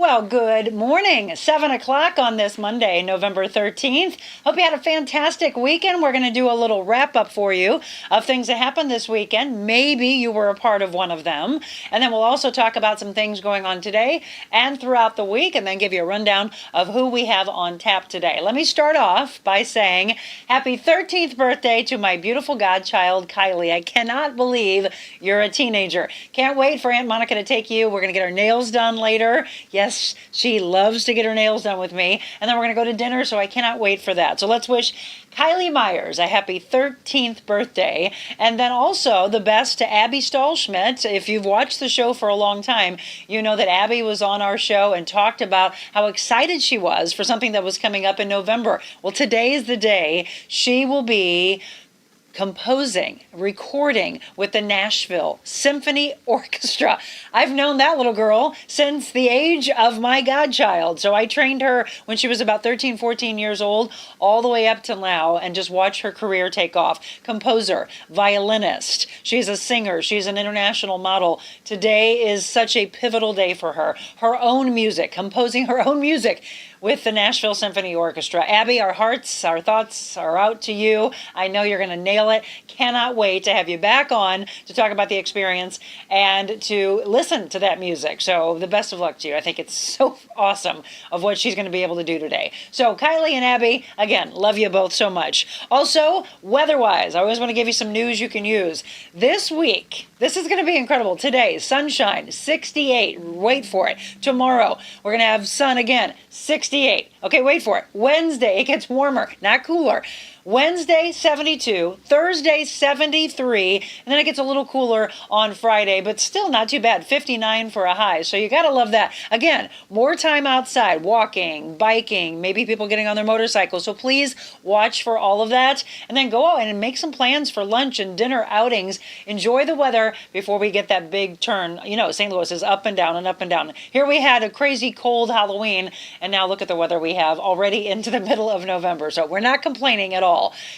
Well, good morning. 7 o'clock on this Monday, November 13th. Hope you had a fantastic weekend. We're going to do a little wrap up for you of things that happened this weekend. Maybe you were a part of one of them. And then we'll also talk about some things going on today and throughout the week, and then give you a rundown of who we have on tap today. Let me start off by saying happy 13th birthday to my beautiful godchild, Kylie. I cannot believe you're a teenager. Can't wait for Aunt Monica to take you. We're going to get our nails done later. Yes, she loves to get her nails done with me. And then we're going to go to dinner, so I cannot wait for that. So let's wish Kylie Myers a happy 13th birthday. And then also the best to Abby Stahlschmidt. If you've watched the show for a long time, you know that Abby was on our show and talked about how excited she was for something that was coming up in November. Well, today is the day she will be composing, recording with the Nashville Symphony Orchestra. I've known that little girl since the age of my godchild. So I trained her when she was about 13, 14 years old, all the way up to now, and just watch her career take off. Composer, violinist. She's a singer. She's an international model. Today is such a pivotal day for her. Her own music, composing her own music with the Nashville Symphony Orchestra. Abby, our hearts, our thoughts are out to you. I know you're going to nail it. Cannot wait to have you back on to talk about the experience and to listen to that music. So the best of luck to you. I think it's so awesome of what she's going to be able to do today. So Kylie and Abby, again, love you both so much. Also, weather-wise, I always want to give you some news you can use. This week, this is going to be incredible. Today, sunshine, 68. Wait for it. Tomorrow, we're going to have sun again, 68. Okay, wait for it. Wednesday, it gets warmer, not cooler. Wednesday, 72. Thursday, 73. And then it gets a little cooler on Friday, but still not too bad. 59 for a high. So you got to love that. Again, more time outside, walking, biking, maybe people getting on their motorcycles. So please watch for all of that. And then go out and make some plans for lunch and dinner outings. Enjoy the weather before we get that big turn. You know, St. Louis is up and down and up and down. Here we had a crazy cold Halloween, and now look at the weather we have already into the middle of November. So we're not complaining at all.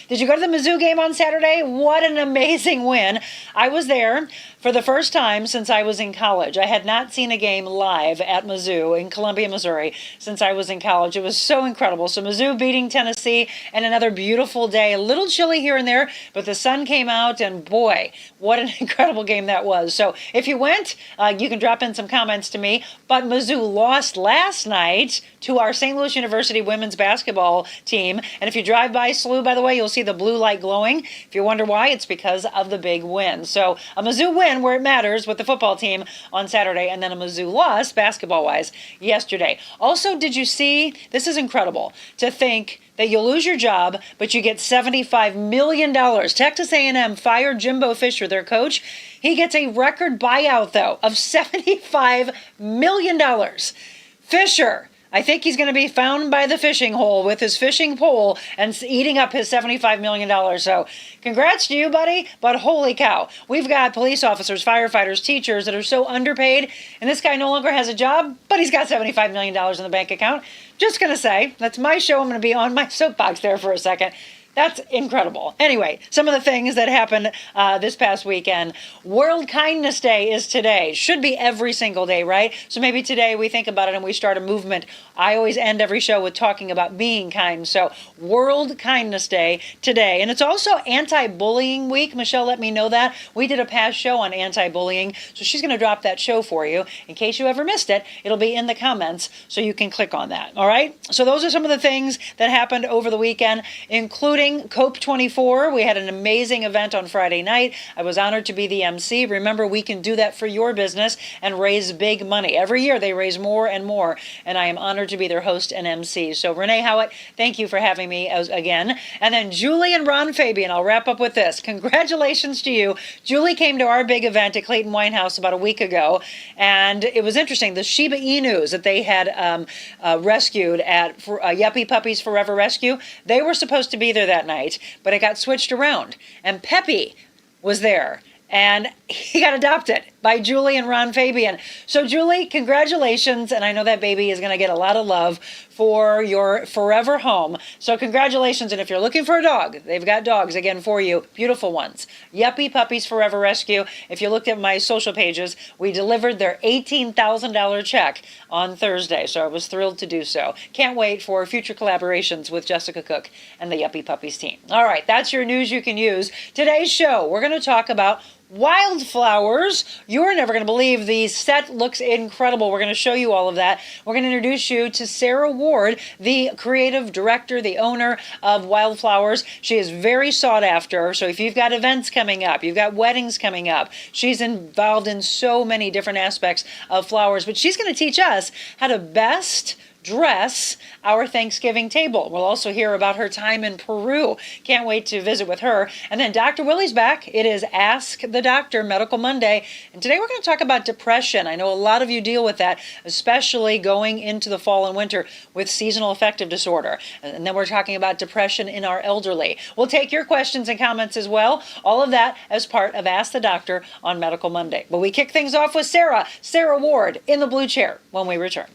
Did you go to the Mizzou game on Saturday? What an amazing win. I was there for the first time since I was in college. I had not seen a game live at Mizzou in Columbia, Missouri since I was in college. It was so incredible. So Mizzou beating Tennessee, and another beautiful day. A little chilly here and there, but the sun came out, and boy, what an incredible game that was. So if you went, you can drop in some comments to me. But Mizzou lost last night to our St. Louis University women's basketball team. And if you drive by SLU, by the way, you'll see the blue light glowing. If you wonder why, it's because of the big win. So a Mizzou win where it matters with the football team on Saturday, and then a Mizzou loss basketball-wise yesterday. Also, did you see, this is incredible, to think that you'll lose your job, but you get $75 million. Texas A&M fired Jimbo Fisher, their coach. He gets a record buyout, though, of $75 million. Fisher, I think he's going to be found by the fishing hole with his fishing pole and eating up his $75 million. So congrats to you, buddy. But holy cow, we've got police officers, firefighters, teachers that are so underpaid. And this guy no longer has a job, but he's got $75 million in the bank account. Just going to say, that's my show. I'm going to be on my soapbox there for a second. That's incredible. Anyway, some of the things that happened this past weekend. World Kindness Day is today. Should be every single day, right? So maybe today we think about it and we start a movement. I always end every show with talking about being kind. So World Kindness Day today. And it's also Anti-Bullying Week. Michelle let me know that. We did a past show on anti-bullying. So she's going to drop that show for you. In case you ever missed it, it'll be in the comments so you can click on that. All right? So those are some of the things that happened over the weekend, including COPE 24. We had an amazing event on Friday night. I was honored to be the MC. Remember, we can do that for your business and raise big money. Every year they raise more and more, and I am honored to be their host and MC. So Renee Howitt, thank you for having me again. And then Julie and Ron Fabian, I'll wrap up with this. Congratulations to you. Julie came to our big event at Clayton Winehouse about a week ago, and it was interesting. The Shiba Inus that they had rescued at Yuppie Puppies Forever Rescue, they were supposed to be there that night, but it got switched around. And Peppy was there, and he got adopted. by Julie and Ron Fabian. So Julie, congratulations. And I know that baby is going to get a lot of love for your forever home. So congratulations. And if you're looking for a dog, they've got dogs again for you. Beautiful ones. Yuppie Puppies Forever Rescue. If you looked at my social pages, we delivered their $18,000 check on Thursday. So I was thrilled to do so. Can't wait for future collaborations with Jessica Cook and the Yuppie Puppies team. All right, that's your news you can use. Today's show, we're going to talk about wildflowers. You're never going to believe the set looks incredible. We're going to show you all of that. We're going to introduce you to Sara Ward, the creative director, the owner of Wildflowers. She is very sought after. So if you've got events coming up, you've got weddings coming up, she's involved in so many different aspects of flowers. But she's going to teach us how to best dress our Thanksgiving table. We'll also hear about her time in Peru. Can't wait to visit with her. And then Dr. Willey's back. It is Ask the Doctor Medical Monday. And today we're going to talk about depression. I know a lot of you deal with that, especially going into the fall and winter with seasonal affective disorder. And then we're talking about depression in our elderly. We'll take your questions and comments as well. All of that as part of Ask the Doctor on Medical Monday. But we kick things off with Sara Ward in the blue chair when we return.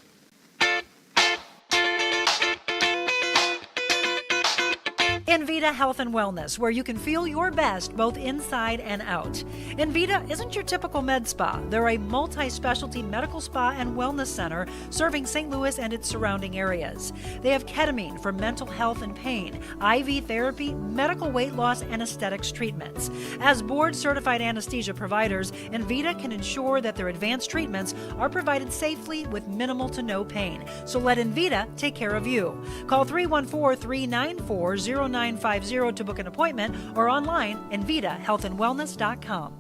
Invita Health and Wellness, where you can feel your best both inside and out. Invita isn't your typical med spa. They're a multi-specialty medical spa and wellness center serving St. Louis and its surrounding areas. They have ketamine for mental health and pain, IV therapy, medical weight loss, and aesthetics treatments. As board-certified anesthesia providers, Invita can ensure that their advanced treatments are provided safely with minimal to no pain. So let Invita take care of you. Call 314-394-0950 to book an appointment or online invitahealthandwellness.com.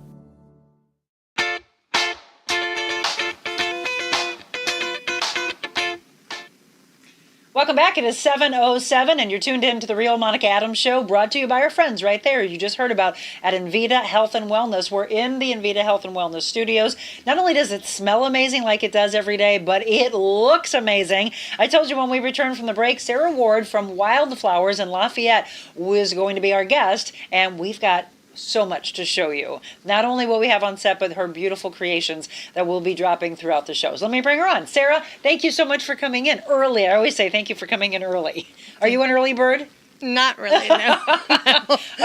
Welcome back. It is 7:07 and you're tuned in to the Real Monica Adams Show, brought to you by our friends right there you just heard about at Invita Health and Wellness. We're in the Invita Health and Wellness studios. Not only does it smell amazing like it does every day, but it looks amazing. I told you when we returned from the break, Sara Ward from Wildflowers in Lafayette was going to be our guest, and we've got so much to show you. Not only what we have on set, but her beautiful creations that we'll be dropping throughout the shows. Let me bring her on. Sara, thank you so much for coming in early. I always say thank you for coming in early. Are you an early bird? Not really, no.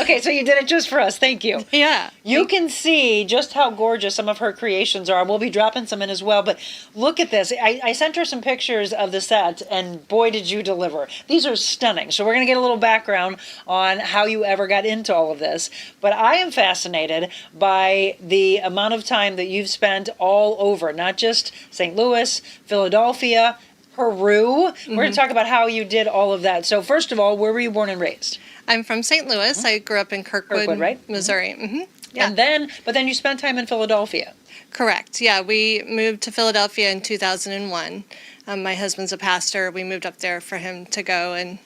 Okay, so you did it just for us. Thank you. Yeah. You can see just how gorgeous some of her creations are. We'll be dropping some in as well, but look at this. I sent her some pictures of the set, and boy, did you deliver. These are stunning. So we're going to get a little background on how you ever got into all of this. But I am fascinated by the amount of time that you've spent all over, not just St. Louis, Philadelphia, Peru. We're going to talk about how you did all of that. So first of all, where were you born and raised? I'm from St. Louis. I grew up in Kirkwood, right? Missouri. Yeah. And then you spent time in Philadelphia. Correct. Yeah, we moved to Philadelphia in 2001. My husband's a pastor. We moved up there for him to go and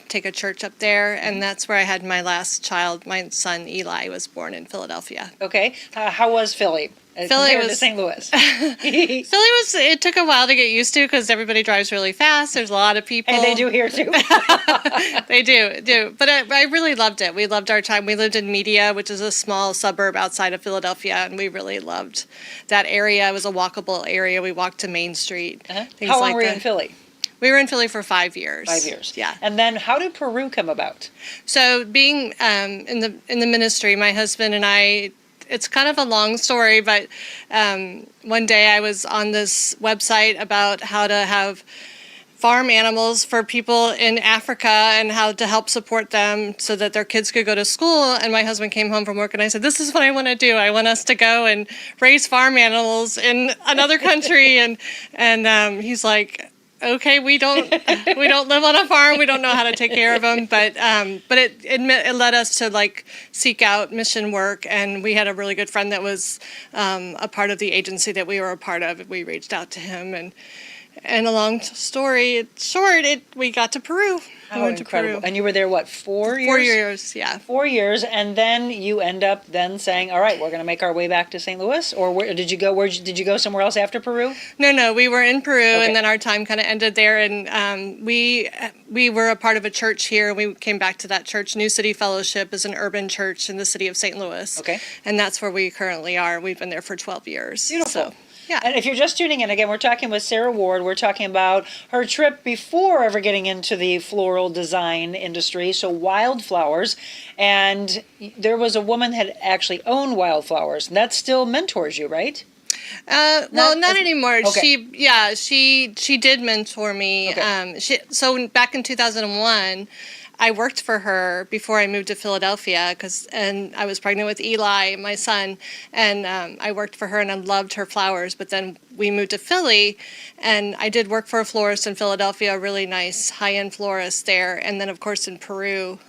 take a church up there, and that's where I had my last child. My son Eli was born in Philadelphia. Okay. How was Philly? Philly was to St. Louis. It took a while to get used to because everybody drives really fast. There's a lot of people. And they do here too. They do. But I really loved it. We loved our time. We lived in Media, which is a small suburb outside of Philadelphia, and we really loved that area. It was a walkable area. We walked to Main Street. How long were you in Philly? We were in Philly for 5 years. 5 years. Yeah. And then how did Peru come about? So being in the ministry, my husband and I, it's kind of a long story, but one day I was on this website about how to have farm animals for people in Africa and how to help support them so that their kids could go to school. And my husband came home from work and I said, this is what I want to do. I want us to go and raise farm animals in another country. And he's like, okay, we don't live on a farm. We don't know how to take care of them, but it led us to like seek out mission work, and we had a really good friend that was a part of the agency that we were a part of. We reached out to him, And a long story short, we got to Peru. We Oh, went to incredible. Peru. And you were there, what, 4 years? 4 years, yeah. 4 years, and then you end up then saying, all right, we're going to make our way back to St. Louis? Or where did you go? Did you go somewhere else after Peru? No, we were in Peru, Okay. and then our time kind of ended there. And we were a part of a church here. We came back to that church. New City Fellowship is an urban church in the city of St. Louis. Okay. And that's where we currently are. We've been there for 12 years. Beautiful. So, yeah. And if you're just tuning in, again, we're talking with Sara Ward. We're talking about her trip before ever getting into the floral design industry, so Wildflowers. And there was a woman that had actually owned Wildflowers, and that still mentors you, right? Not anymore. Okay. She did mentor me. Okay. So back in 2001, I worked for her before I moved to Philadelphia and I was pregnant with Eli, my son, and I worked for her and I loved her flowers. But then we moved to Philly, and I did work for a florist in Philadelphia, a really nice high-end florist there. And then, of course, in Peru,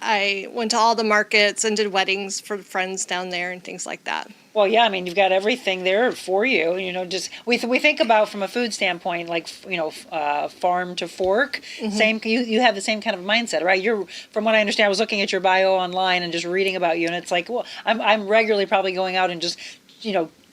I went to all the markets and did weddings for friends down there and things like that. Well, yeah, I mean, you've got everything there for you. Just we think about from a food standpoint, like farm to fork. Mm-hmm. Same, you have the same kind of mindset, right? From what I understand, I was looking at your bio online and just reading about you, and it's like, well, I'm regularly probably going out and just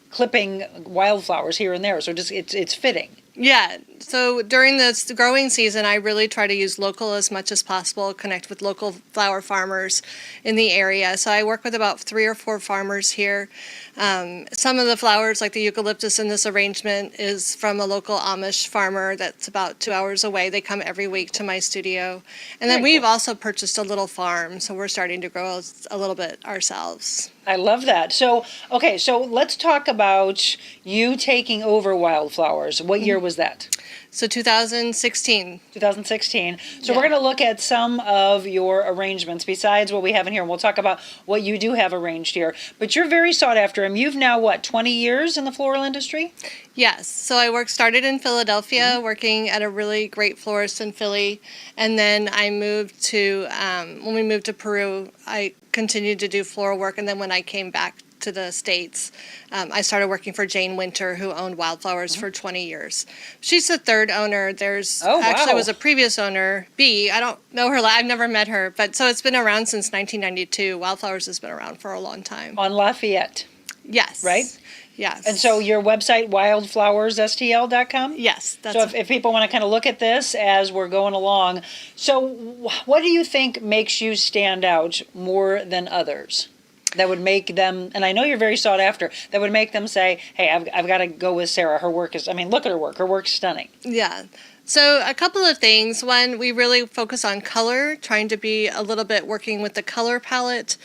clipping wildflowers here and there. So it's fitting. Yeah. So during this growing season, I really try to use local as much as possible, connect with local flower farmers in the area. So I work with about 3 or 4 farmers here. Some of the flowers, like the eucalyptus in this arrangement, is from a local Amish farmer that's about 2 hours away. They come every week to my studio. And then we've also purchased a little farm, so we're starting to grow a little bit ourselves. I love that. So, okay, so let's talk about you taking over Wildflowers. What year was that? So 2016. 2016. So Yeah. we're going to look at some of your arrangements besides what we have in here. And we'll talk about what you do have arranged here. But you're very sought after. And you've now, 20 years in the floral industry? Yes. So I started in Philadelphia, working at a really great florist in Philly. And then I moved to, when we moved to Peru, I continued to do floral work. And then when I came back to the States, I started working for Jane Winter, who owned Wildflowers for 20 years. She's the third owner. Actually was a previous owner, B. I don't know her. I've never met her. But so it's been around since 1992. Wildflowers has been around for a long time. On Lafayette. Yes. Right? Yes. And so your website, wildflowersstl.com? Yes. So if people want to kind of look at this as we're going along, so what do you think makes you stand out more than others? That would make them, and I know you're very sought after, that would make them say, hey, I've got to go with Sara. Her work is, look at her work. Her work's stunning. Yeah. So a couple of things. One, we really focus on color, trying to be a little bit working with the color palette,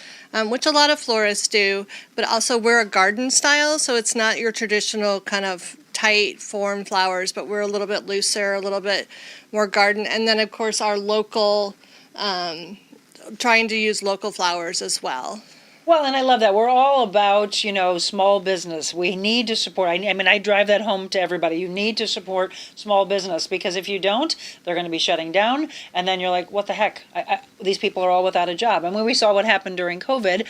which a lot of florists do, but also we're a garden style, so it's not your traditional kind of tight form flowers, but we're a little bit looser, a little bit more garden. And then, of course, our local, trying to use local flowers as well. Well, and I love that. We're all about, small business. We need to support. I drive that home to everybody. You need to support small business because if you don't, they're going to be shutting down. And then you're like, what the heck? These people are all without a job. And when we saw what happened during COVID,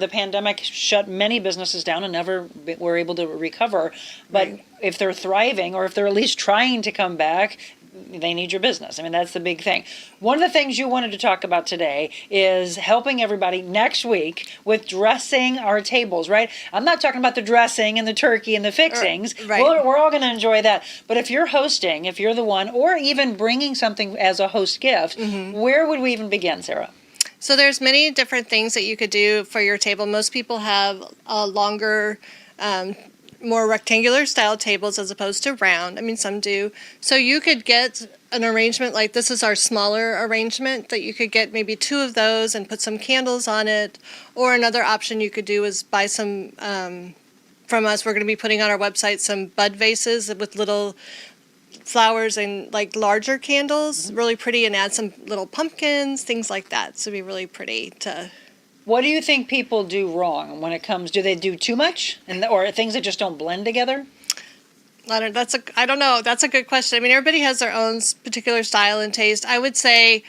the pandemic shut many businesses down and never were able to recover. But if they're thriving or if they're at least trying to come back, they need your business. That's the big thing. One of the things you wanted to talk about today is helping everybody next week with dressing our tables, right? I'm not talking about the dressing and the turkey and the fixings. Right. We're all going to enjoy that. But if you're hosting, if you're the one, or even bringing something as a host gift, where would we even begin, Sara? So there's many different things that you could do for your table. Most people have a longer, more rectangular style tables as opposed to round. Some do. So you could get an arrangement like this is our smaller arrangement that you could get maybe 2 of those and put some candles on it. Or another option you could do is buy some, from us, we're going to be putting on our website some bud vases with little flowers and like larger candles, really pretty, and add some little pumpkins, things like that. So it'd be really pretty to... What do you think people do wrong when it comes? Do they do too much, or things that just don't blend together? I don't know. That's a good question. Everybody has their own particular style and taste. I would say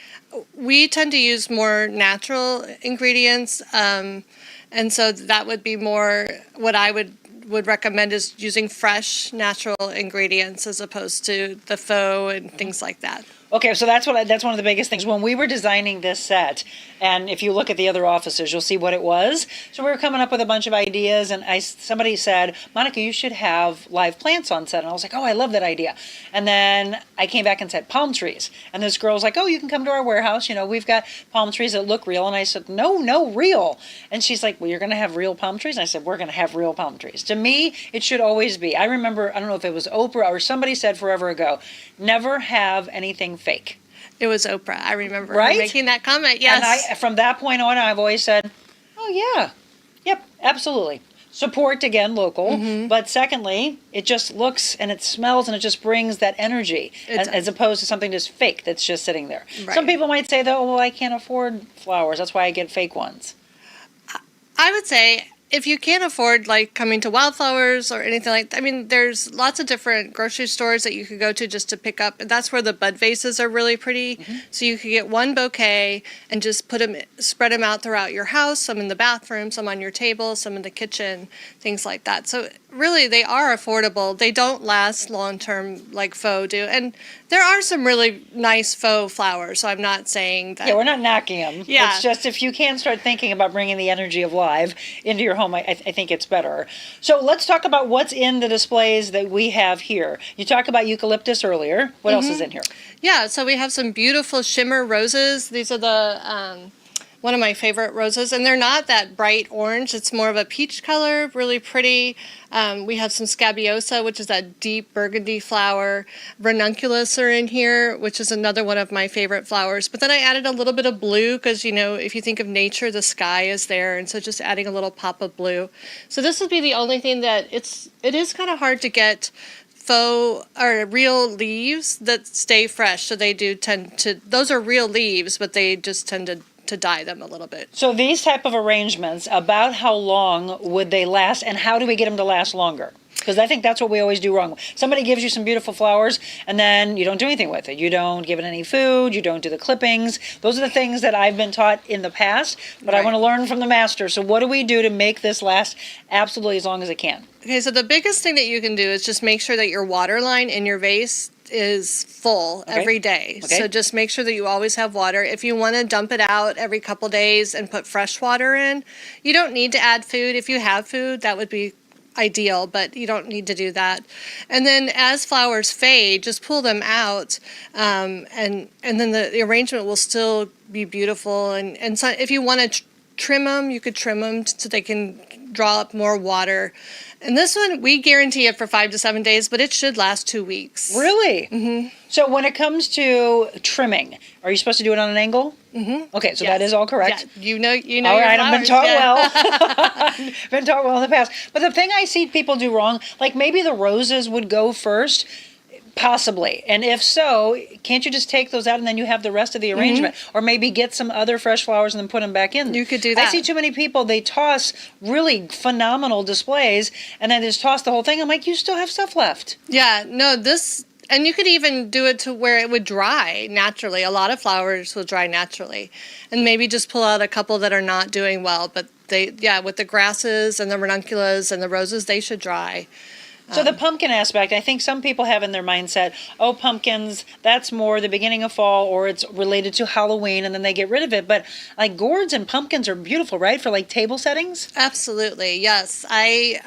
we tend to use more natural ingredients, and so that would be more what I would would recommend is using fresh, natural ingredients as opposed to the faux and things like that. Okay, so that's one of the biggest things. When we were designing this set, and if you look at the other offices, you'll see what it was. So we were coming up with a bunch of ideas, and somebody said, Monica, you should have live plants on set. And I was like, oh, I love that idea. And then I came back and said, palm trees. And this girl was like, oh, you can come to our warehouse. We've got palm trees that look real. And I said, no, real. And she's like, well, you're going to have real palm trees? And I said, we're going to have real palm trees. To me, it should always be. I remember, I don't know if it was Oprah or somebody said forever ago, never have anything fake. It was Oprah. I remember her right? making that comment. Yes. And from that point on, I've always said, oh, yeah. Yep, absolutely. Support, again, local. But secondly, it just looks and it smells and it just brings that energy as opposed to something just fake that's just sitting there. Right. Some people might say, though, well, I can't afford flowers. That's why I get fake ones. I would say if you can't afford like coming to Wildflowers or anything like that, I mean, there's lots of different grocery stores that you could go to just to pick up. And that's where the bud vases are really pretty. So you could get one bouquet and just spread them out throughout your house, some in the bathroom, some on your table, some in the kitchen, things like that. So really, they are affordable. They don't last long term like faux do. And there are some really nice faux flowers, so I'm not saying that. Yeah, we're not knocking them. Yeah. It's just if you can start thinking about bringing the energy of live into your home, I think it's better. So let's talk about what's in the displays that we have here. You talked about eucalyptus earlier. What else is in here? Yeah, so we have some beautiful shimmer roses. These are the one of my favorite roses, and they're not that bright orange. It's more of a peach color, really pretty. We have some scabiosa, which is that deep burgundy flower. Ranunculus are in here, which is another one of my favorite flowers. But then I added a little bit of blue because, if you think of nature, the sky is there, and so just adding a little pop of blue. So this would be the only thing that it is kind of hard to get faux or real leaves that stay fresh. So they do tend to, those are real leaves, but they just tend to dye them a little bit. So these type of arrangements, about how long would they last, and how do we get them to last longer? Because I think that's what we always do wrong. Somebody gives you some beautiful flowers, and then you don't do anything with it. You don't give it any food. You don't do the clippings. Those are the things that I've been taught in the past, but I want to learn from the master. So what do we do to make this last absolutely as long as it can? Okay, so the biggest thing that you can do is just make sure that your water line in your vase is full every day. Okay. So just make sure that you always have water. If you want to dump it out every couple days and put fresh water in, you don't need to add food. If you have food, that would be ideal, but you don't need to do that. And then as flowers fade, just pull them out, and then the arrangement will still be beautiful. And so if you want to trim them, you could trim them so they can draw up more water. And this one, we guarantee it for 5 to 7 days, but it should last 2 weeks. Really? Mm-hmm. So when it comes to trimming, are you supposed to do it on an angle? Mm-hmm. Okay, so that is all correct. Yeah. You know. All right, I've been taught well. Been taught well in the past. But the thing I see people do wrong, like maybe the roses would go first. Possibly. And if so, can't you just take those out and then you have the rest of the arrangement? Or maybe get some other fresh flowers and then put them back in. You could do that. I see too many people, they toss really phenomenal displays and then just toss the whole thing. I'm like, you still have stuff left. Yeah, no, and you could even do it to where it would dry naturally. A lot of flowers will dry naturally. And maybe just pull out a couple that are not doing well. But with the grasses and the ranunculus and the roses, they should dry. So the pumpkin aspect, I think some people have in their mindset, oh, pumpkins, that's more the beginning of fall, or it's related to Halloween, and then they get rid of it. But like gourds and pumpkins are beautiful, right, for like table settings? Absolutely, yes. I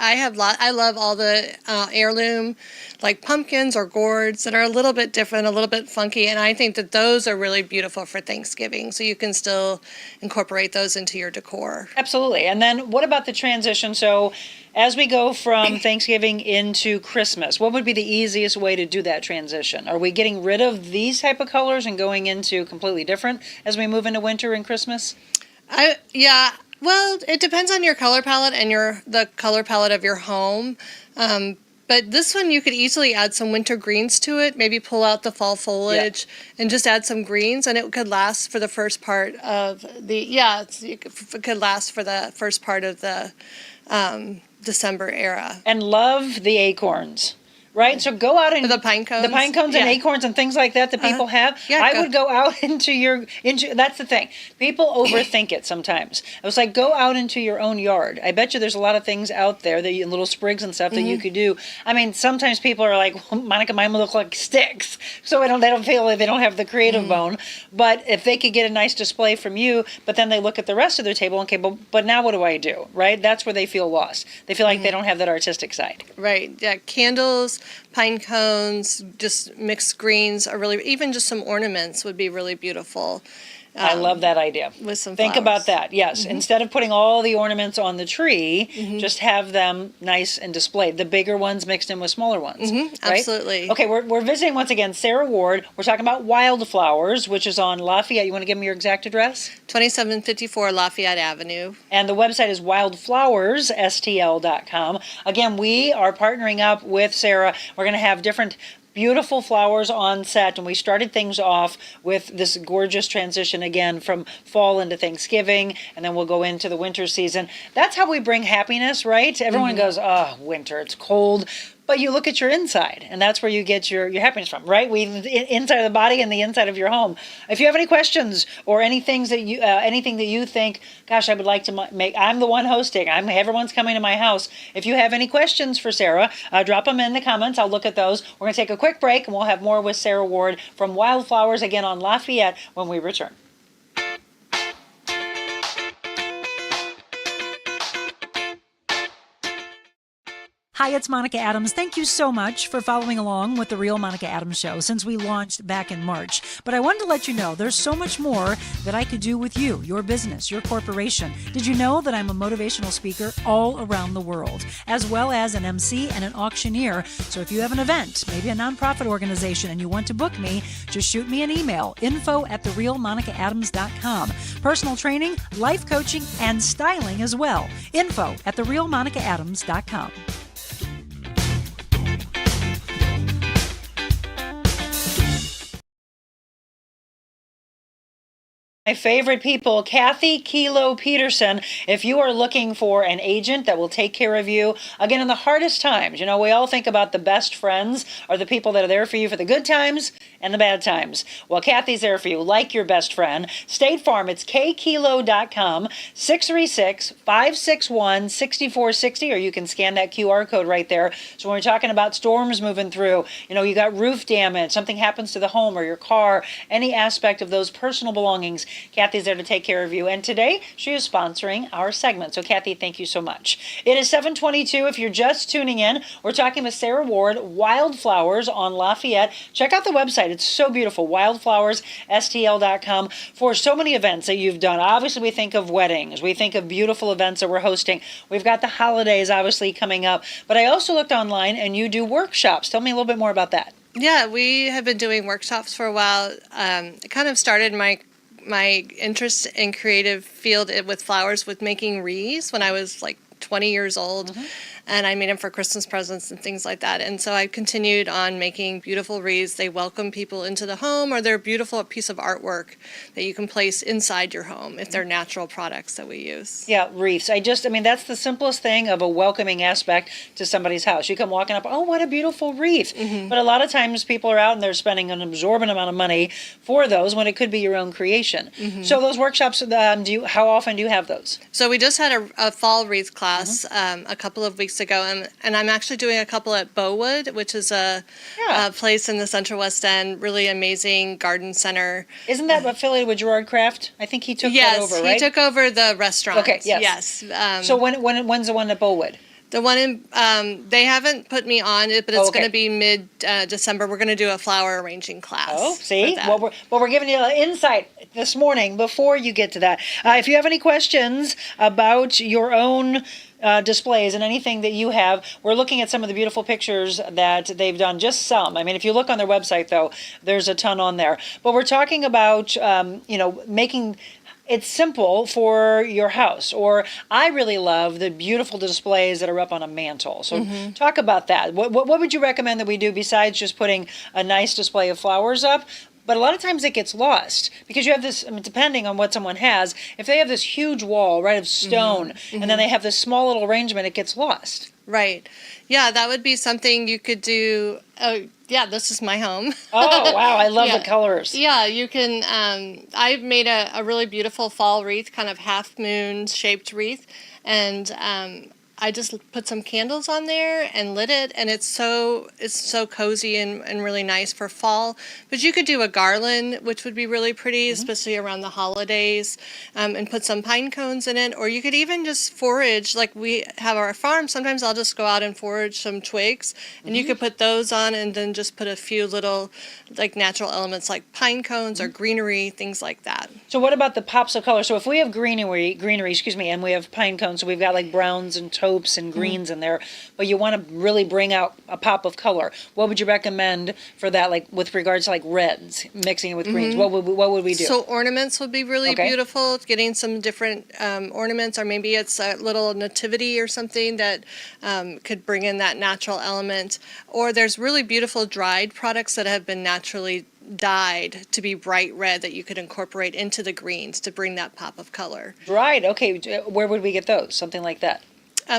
love all the heirloom, like pumpkins or gourds that are a little bit different, a little bit funky, and I think that those are really beautiful for Thanksgiving. So you can still incorporate those into your decor. Absolutely. And then what about the transition? So as we go from Thanksgiving into Christmas, what would be the easiest way to do that transition? Are we getting rid of these type of colors and going into completely different as we move into winter and Christmas? Well, it depends on your color palette and the color palette of your home. But this one, you could easily add some winter greens to it, maybe pull out the fall foliage and just add some greens, and it could last for the first part of it could last for the first part of the December era. And love the acorns. right? So go out and the pine cones, and acorns and things like that people have. Yeah, I would go out into that's the thing. People overthink it sometimes. I was like, go out into your own yard. I bet you there's a lot of things out there that little sprigs and stuff that you could do. I mean, sometimes people are like, well, Monica, mine look like sticks, so they don't feel like they don't have the creative bone. But if they could get a nice display from you, but then they look at the rest of their table, okay, but now what do I do, right? That's where they feel lost. They feel like they don't have that artistic side. Right. Yeah. Candles, pine cones, just mixed greens are really, even just some ornaments would be really beautiful. I love that idea. With some Think flowers. about that. Yes. Instead of putting all the ornaments on the tree, just have them nice and displayed. The bigger ones mixed in with smaller ones. Right? Absolutely. Okay, we're visiting once again Sara Ward. We're talking about Wildflowers, which is on Lafayette. You want to give me your exact address? 2754 Lafayette Avenue. And the website is wildflowersstl.com. Again, we are partnering up with Sara. We're going to have different beautiful flowers on set, and we started things off with this gorgeous transition again from fall into Thanksgiving, and then we'll go into the winter season. That's how we bring happiness, right? Everyone goes, oh, winter, it's cold. But you look at your inside, and that's where you get your happiness from, right? Inside of the body and the inside of your home. If you have any questions or anything that you think, gosh, I would like to make, I'm the one hosting. Everyone's coming to my house. If you have any questions for Sara, drop them in the comments. I'll look at those. We're going to take a quick break, and we'll have more with Sara Ward from Wildflowers again on Lafayette when we return. Hi, it's Monica Adams. Thank you so much for following along with The Real Monica Adams Show since we launched back in March. But I wanted to let you know there's so much more that I could do with you, your business, your corporation. Did you know that I'm a motivational speaker all around the world, as well as an MC and an auctioneer? So if you have an event, maybe a nonprofit organization, and you want to book me, just shoot me an email, info@therealmonicaadams.com. Personal training, life coaching, and styling as well. info@therealmonicaadams.com. My favorite people, Kathy Kilo Peterson. If you are looking for an agent that will take care of you, again, in the hardest times, we all think about the best friends are the people that are there for you for the good times and the bad times. Well, Kathy's there for you, like your best friend. State Farm, it's kkilo.com, 636-561-6460, or you can scan that QR code right there. So when we're talking about storms moving through, you got roof damage, something happens to the home or your car, any aspect of those personal belongings, Kathy's there to take care of you. And today, she is sponsoring our segment. So, Kathy, thank you so much. It is 7:22. If you're just tuning in, we're talking with Sara Ward, Wildflowers on Lafayette. Check out the website. It's so beautiful, wildflowersstl.com, for so many events that you've done. Obviously, we think of weddings. We think of beautiful events that we're hosting. We've got the holidays, obviously, coming up. But I also looked online, and you do workshops. Tell me a little bit more about that. Yeah, we have been doing workshops for a while. It kind of started my interest in creative field with flowers with making wreaths when I was like 20 years old. And I made them for Christmas presents and things like that. And so I continued on making beautiful wreaths. They welcome people into the home, or they're a beautiful piece of artwork that you can place inside your home if they're natural products that we use. Yeah, wreaths. That's the simplest thing of a welcoming aspect to somebody's house. You come walking up, oh, what a beautiful wreath. But a lot of times people are out and they're spending an absorbent amount of money for those when it could be your own creation. So those workshops, how often do you have those? So we just had a fall wreath class a couple of weeks ago, and I'm actually doing a couple at Bowood, which is a place in the Central West End, really amazing garden center. Isn't that affiliated with Gerard Kraft? I think he took that over, right? Yes, he took over the restaurant. Okay, yes. So when's the one at Bowood? The one in, they haven't put me on it, but it's going to be mid-December. We're going to do a flower arranging class. Oh, see? We're giving you insight this morning before you get to that. If you have any questions about your own displays and anything that you have, we're looking at some of the beautiful pictures that they've done, just some. If you look on their website, though, there's a ton on there. But we're talking about, making it's simple for your house. Or I really love the beautiful displays that are up on a mantle. So talk about that. What would you recommend that we do besides just putting a nice display of flowers up? but a lot of times it gets lost because you have this, I mean, depending on what someone has, if they have this huge wall, right, of stone, and then they have this small little arrangement, it gets lost. Right. Yeah, that would be something you could do. Oh, yeah, this is my home. Oh, wow. I love Yeah. the colors. Yeah, you can. I've made a really beautiful fall wreath, kind of half moon shaped wreath, and I just put some candles on there and lit it, and it's so cozy and really nice for fall. But you could do a garland, which would be really pretty, especially around the holidays, and put some pine cones in it. Or you could even just forage, like we have our farm. Sometimes I'll just go out and forage some twigs, and you could put those on, and then just put a few little like natural elements like pine cones or greenery, things like that. So what about the pops of color? So if we have greenery, and we have pine cones, so we've got like browns and taupes and greens in there, but you want to really bring out a pop of color. What would you recommend for that, like with regards to like reds, mixing it with greens? What would we do? So ornaments would be really Okay. beautiful. Getting some different ornaments, or maybe it's a little nativity or something that could bring in that natural element. Or there's really beautiful dried products that have been naturally dyed to be bright red that you could incorporate into the greens to bring that pop of color. Right. Okay. Where would we get those? Something like that.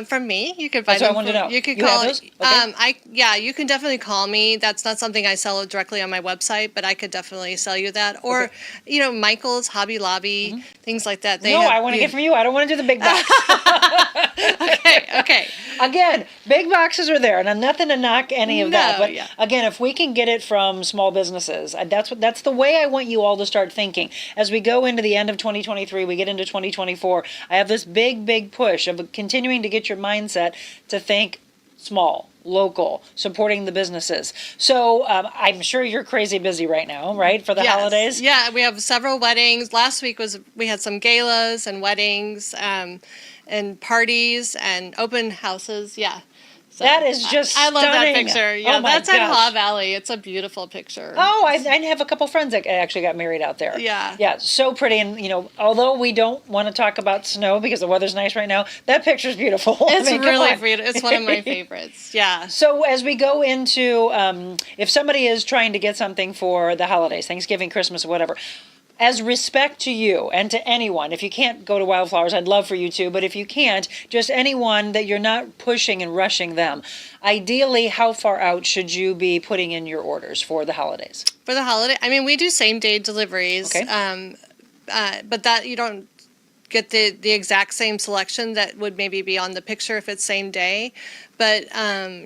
From me, you could buy That's what them. I wanted to know. You could You have call. those? Okay. Yeah, you can definitely call me. That's not something I sell directly on my website, but I could definitely sell you that. Or, Okay. Michael's, Hobby Lobby, things like that. They No, have I want to get from you. I don't want to do the big box. Okay. Again, big boxes are there, and nothing to knock any of that. No, But yeah. again, if we can get it from small businesses, that's the way I want you all to start thinking. As we go into the end of 2023, we get into 2024. I have this big push of continuing to get your mindset to think small, local, supporting the businesses. So I'm sure you're crazy busy right now, right, for the Yes. holidays? Yeah, we have several weddings. Last week we had some galas and weddings, and parties and open houses. Yeah. So That is just I love that stunning. picture. Yeah, Oh my that's at gosh. Haw Valley. It's a beautiful picture. Oh, I have a couple friends that actually got married out there. Yeah. Yeah, so pretty. And, although we don't want to talk about snow because the weather's nice right now, that picture's beautiful. It's I mean, come really on. beautiful. It's one of my favorites. Yeah. So as we go into, if somebody is trying to get something for the holidays, Thanksgiving, Christmas, or whatever, as respect to you and to anyone, if you can't go to Wildflowers, I'd love for you to, but if you can't, just anyone that you're not pushing and rushing them, ideally, how far out should you be putting in your orders for the holidays? For the holiday, I mean, we do same day deliveries. Okay. But that you don't get the exact same selection that would maybe be on the picture if it's same day. But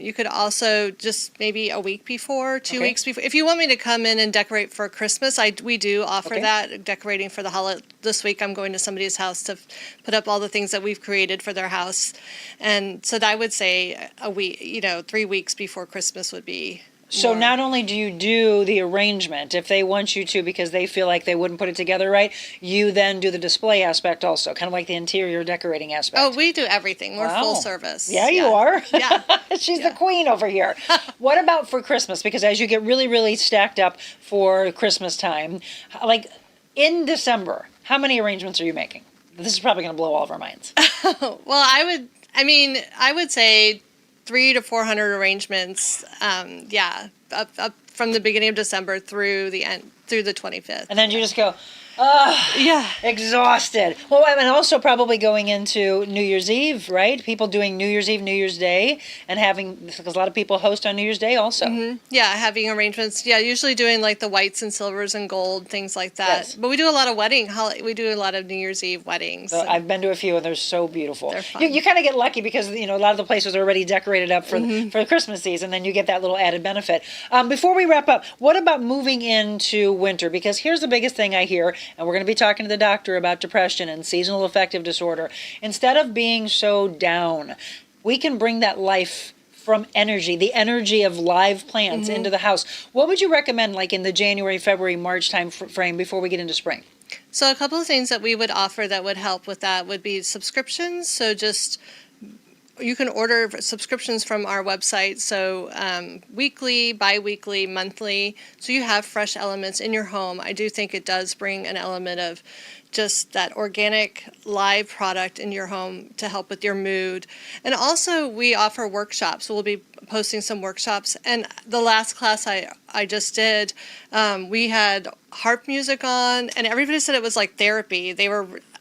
you could also just maybe a week before, 2 Okay. weeks before. If you want me to come in and decorate for Christmas, we do offer Okay. that, decorating for the holiday. This week I'm going to somebody's house to put up all the things that we've created for their house. And so I would say a week, 3 weeks before Christmas would be. So more. not only do you do the arrangement, if they want you to because they feel like they wouldn't put it together right, you then do the display aspect also, kind of like the interior decorating aspect. Oh, we do everything. We're Wow. full service. Yeah, you are. Yeah. She's the queen over here. What about for Christmas? Because as you get really stacked up for Christmas time, like in December, how many arrangements are you making? This is probably going to blow all of our minds. Well, I would say 300 to 400 arrangements. Up from the beginning of December through the 25th. And then you just go, Yeah. exhausted. Well, and also probably going into New Year's Eve, right? People doing New Year's Eve, New Year's Day, and because a lot of people host on New Year's Day also. Yeah, having arrangements. Yeah, usually doing like the whites and silvers and gold, things like that. Yes. But we do a lot of we do a lot of New Year's Eve weddings. So I've been to a few, and they're so beautiful. They're fun. You kind of get lucky because a lot of the places are already decorated up for the Christmas season, then you get that little added benefit. Before we wrap up, what about moving into winter? Because here's the biggest thing I hear, and we're going to be talking to the doctor about depression and seasonal affective disorder. Instead of being so down, we can bring that life from energy, the energy of live plants into the house. What would you recommend, like in the January, February, March time frame before we get into spring? So a couple of things that we would offer that would help with that would be subscriptions. So just you can order subscriptions from our website, so weekly, bi-weekly, monthly, so you have fresh elements in your home. I do think it does bring an element of just that organic live product in your home to help with your mood. And also we offer workshops. We'll be posting some workshops. And the last class I I just did, we had harp music on, and everybody said it was like therapy.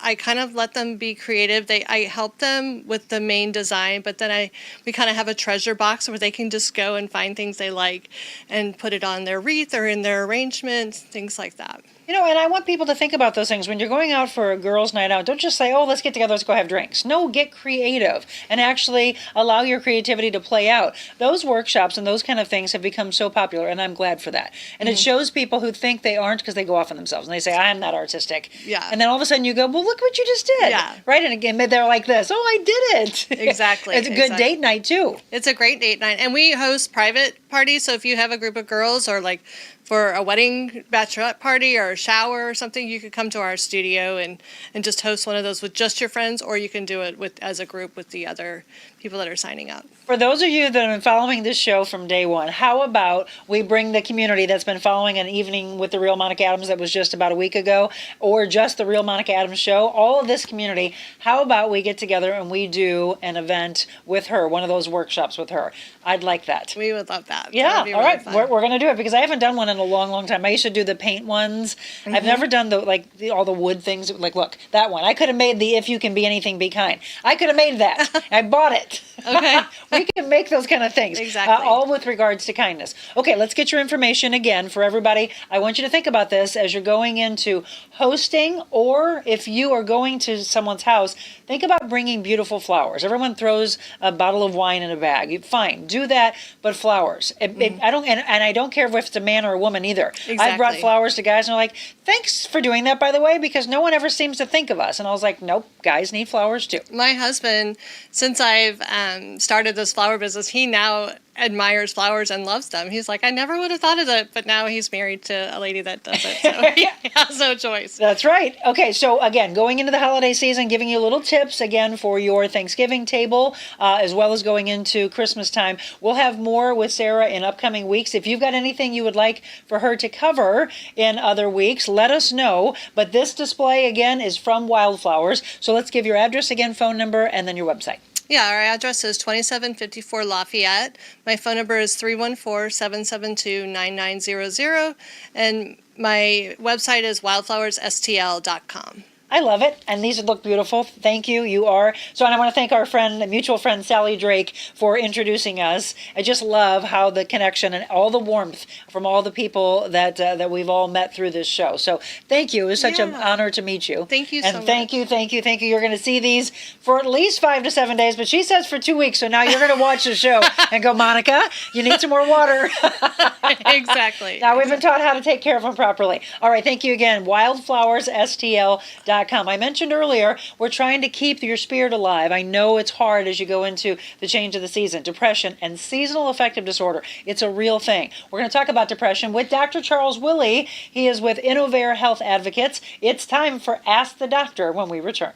I kind of let them be creative. I help them with the main design, but then we kind of have a treasure box where they can just go and find things they like and put it on their wreath or in their arrangements, things like that. And I want people to think about those things. When you're going out for a girls' night out, don't just say, oh, let's get together, let's go have drinks. No, get creative and actually allow your creativity to play out. Those workshops and those kind of things have become so popular, and I'm glad for that. And it shows people who think they aren't because they go off on themselves and they say, I'm not artistic. Yeah. And then all of a sudden you go, well, look what you just did. Yeah. Right? And again, they're like this, oh, I did it. Exactly. It's a good date night, too. It's a great date night. And we host private parties, so if you have a group of girls or like for a wedding bachelorette party or a shower or something, you could come to our studio and just host one of those with just your friends, or you can do it as a group with the other people that are signing up. For those of you that have been following this show from day one, how about we bring the community that's been following an evening with the Real Monica Adams that was just about a week ago, or just the Real Monica Adams show, all of this community, how about we get together and we do an event with her, one of those workshops with her? I'd like that. We would love that. Yeah, That would be all really right. fun. We're going to do it because I haven't done one in a long, long time. I used to do the paint ones. I've never done all the wood things. Like, look, that one. I could have made the If You Can Be Anything, Be Kind. I could have made that. I bought it. Okay. We can make those kind of things. Exactly. All with regards to kindness. Okay, let's get your information again for everybody. I want you to think about this as you're going into hosting, or if you are going to someone's house, think about bringing beautiful flowers. Everyone throws a bottle of wine in a bag. Fine, do that, but flowers. I don't care if it's a man or a woman either. Exactly. I brought flowers to guys and they're like, thanks for doing that, by the way, because no one ever seems to think of us. And I was like, nope, guys need flowers too. My husband, since I've started this flower business, he now admires flowers and loves them. He's like, I never would have thought of it, but now he's married to a lady that does it, so he has no choice. That's right. Okay, so again, going into the holiday season, giving you little tips again for your Thanksgiving table, as well as going into Christmas time. We'll have more with Sara in upcoming weeks. If you've got anything you would like for her to cover in other weeks, let us know. But this display, again, is from Wildflowers. So let's give your address again, phone number, and then your website. Yeah, our address is 2754 Lafayette. My phone number is 314-772-9900. And my website is wildflowersstl.com. I love it, and these look beautiful. Thank you. You are. So, and I want to thank our mutual friend, Sally Drake, for introducing us. I just love how the connection and all the warmth from all the people that we've all met through this show. So, thank you. It was such an honor to meet you. Thank you so much. And thank you. You're going to see these for at least 5 to 7 days, but she says for 2 weeks. So now you're going to watch the show and go, Monica, you need some more water. Exactly. Now we've been taught how to take care of them properly. All right, thank you again. Wildflowersstl.com. I mentioned earlier, we're trying to keep your spirit alive. I know it's hard as you go into the change of the season. Depression and seasonal affective disorder. It's a real thing. We're going to talk about depression with Dr. Charles Willey. He is with Innovare Health Advocates. It's time for Ask the Doctor when we return.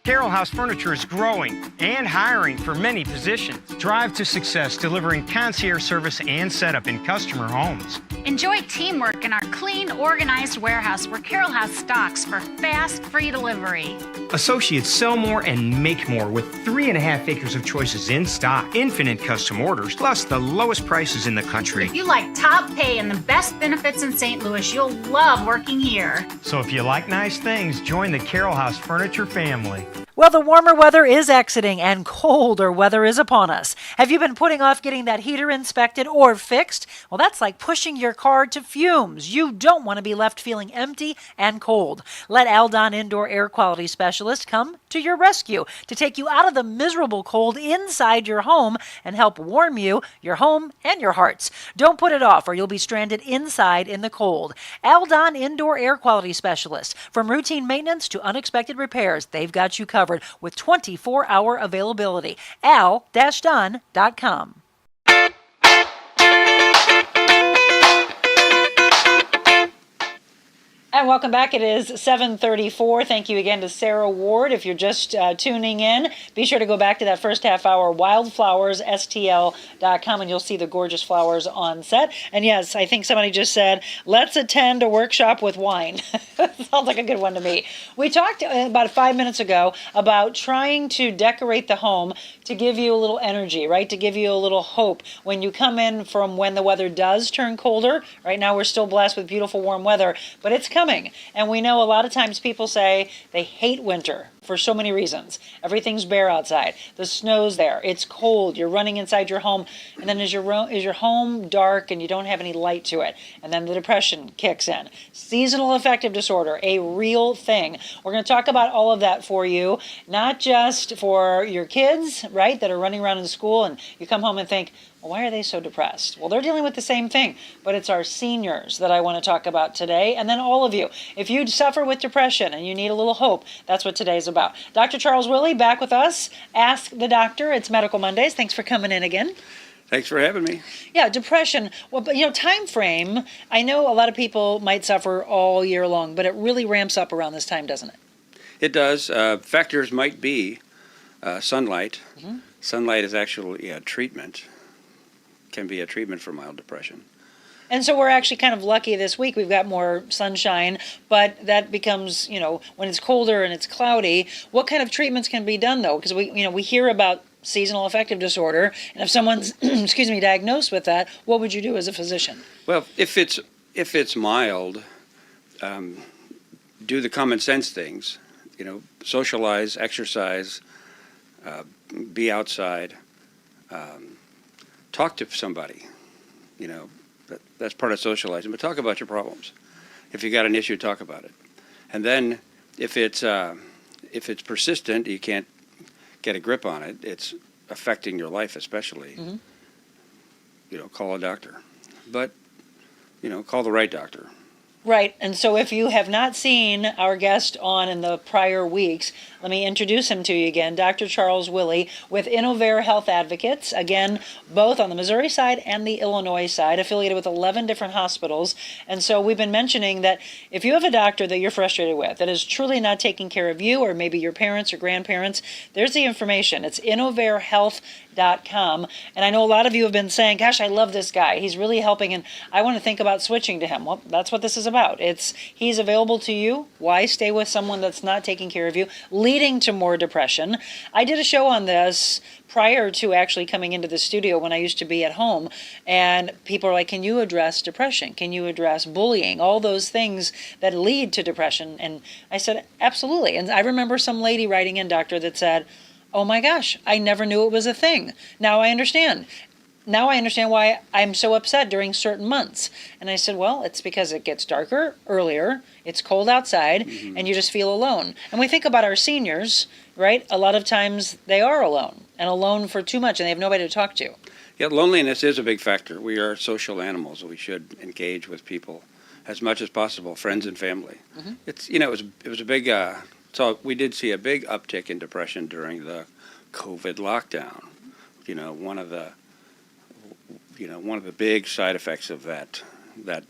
Carroll House Furniture is growing and hiring for many positions. Drive to success delivering concierge service and setup in customer homes. Enjoy teamwork in our clean, organized warehouse where Carroll House stocks for fast, free delivery. Associates sell more and make more with 3.5 acres of choices in stock. Infinite custom orders, plus the lowest prices in the country. If you like top pay and the best benefits in St. Louis, you'll love working here. So if you like nice things, join the Carroll House Furniture family. Well, the warmer weather is exiting and colder weather is upon us. Have you been putting off getting that heater inspected or fixed? Well, that's like pushing your car to fumes. You don't want to be left feeling empty and cold. Let Aldon Indoor Air Quality Specialist come to your rescue to take you out of the miserable cold inside your home and help warm you, your home, and your hearts. Don't put it off or you'll be stranded inside in the cold. Aldon Indoor Air Quality Specialist. From routine maintenance to unexpected repairs, they've got you covered with 24-hour availability. al-don.com. And welcome back. It is 7:34. Thank you again to Sara Ward. If you're just tuning in, be sure to go back to that first half hour, wildflowersstl.com, and you'll see the gorgeous flowers on set. And yes, I think somebody just said, let's attend a workshop with wine. Sounds like a good one to me. We talked about 5 minutes ago about trying to decorate the home to give you a little energy, right? To give you a little hope when you come in from when the weather does turn colder. Right now we're still blessed with beautiful warm weather, but it's coming. And we know a lot of times people say they hate winter for so many reasons. Everything's bare outside. The snow's there. It's cold. You're running inside your home. And then is your home dark and you don't have any light to it? And then the depression kicks in. Seasonal affective disorder, a real thing. We're going to talk about all of that for you, not just for your kids, right, that are running around in school and you come home and think, well, why are they so depressed? Well, they're dealing with the same thing, but it's our seniors that I want to talk about today, and then all of you. If you suffer with depression and you need a little hope, that's what today's about. Dr. Charles Willey back with us. Ask the Doctor. It's Medical Mondays. Thanks for coming in again. Thanks for having me. Yeah, depression. Well, but time frame, I know a lot of people might suffer all year long, but it really ramps up around this time, doesn't it? It does. Factors might be sunlight. Mm-hmm. Sunlight is actually a treatment. Can be a treatment for mild depression. And so we're actually kind of lucky this week. We've got more sunshine, but that becomes, when it's colder and it's cloudy, what kind of treatments can be done though? Because we hear about seasonal affective disorder, and if someone's diagnosed with that, what would you do as a physician? Well, if it's mild, do the common sense things. Socialize, exercise, be outside. Talk to somebody, that's part of socializing, but talk about your problems. If you got an issue, talk about it. And then if it's persistent, you can't get a grip on it, it's affecting your life especially, call a doctor. But, call the right doctor. Right, and so if you have not seen our guest on in the prior weeks, let me introduce him to you again, Dr. Charles Willey with Innovare Health Advocates, again, both on the Missouri side and the Illinois side, affiliated with 11 different hospitals. And so we've been mentioning that if you have a doctor that you're frustrated with, that is truly not taking care of you or maybe your parents or grandparents, there's the information. It's InnovareHealth.com. And I know a lot of you have been saying, gosh, I love this guy. He's really helping and I want to think about switching to him. Well, that's what this is about. He's available to you. Why stay with someone that's not taking care of you, leading to more depression? I did a show on this prior to actually coming into the studio when I used to be at home, and people are like, can you address depression? Can you address bullying? All those things that lead to depression. And I said, absolutely. And I remember some lady writing in, doctor, that said, oh my gosh, I never knew it was a thing. Now I understand. Now I understand why I'm so upset during certain months. And I said, well, it's because it gets darker earlier, it's cold outside, and you just feel alone. And we think about our seniors, right? A lot of times they are alone, and alone for too much, and they have nobody to talk to. Yeah, loneliness is a big factor. We are social animals. We should engage with people as much as possible, friends and family. Mm-hmm. It was a big, so we did see a big uptick in depression during the COVID lockdown. One of the big side effects of that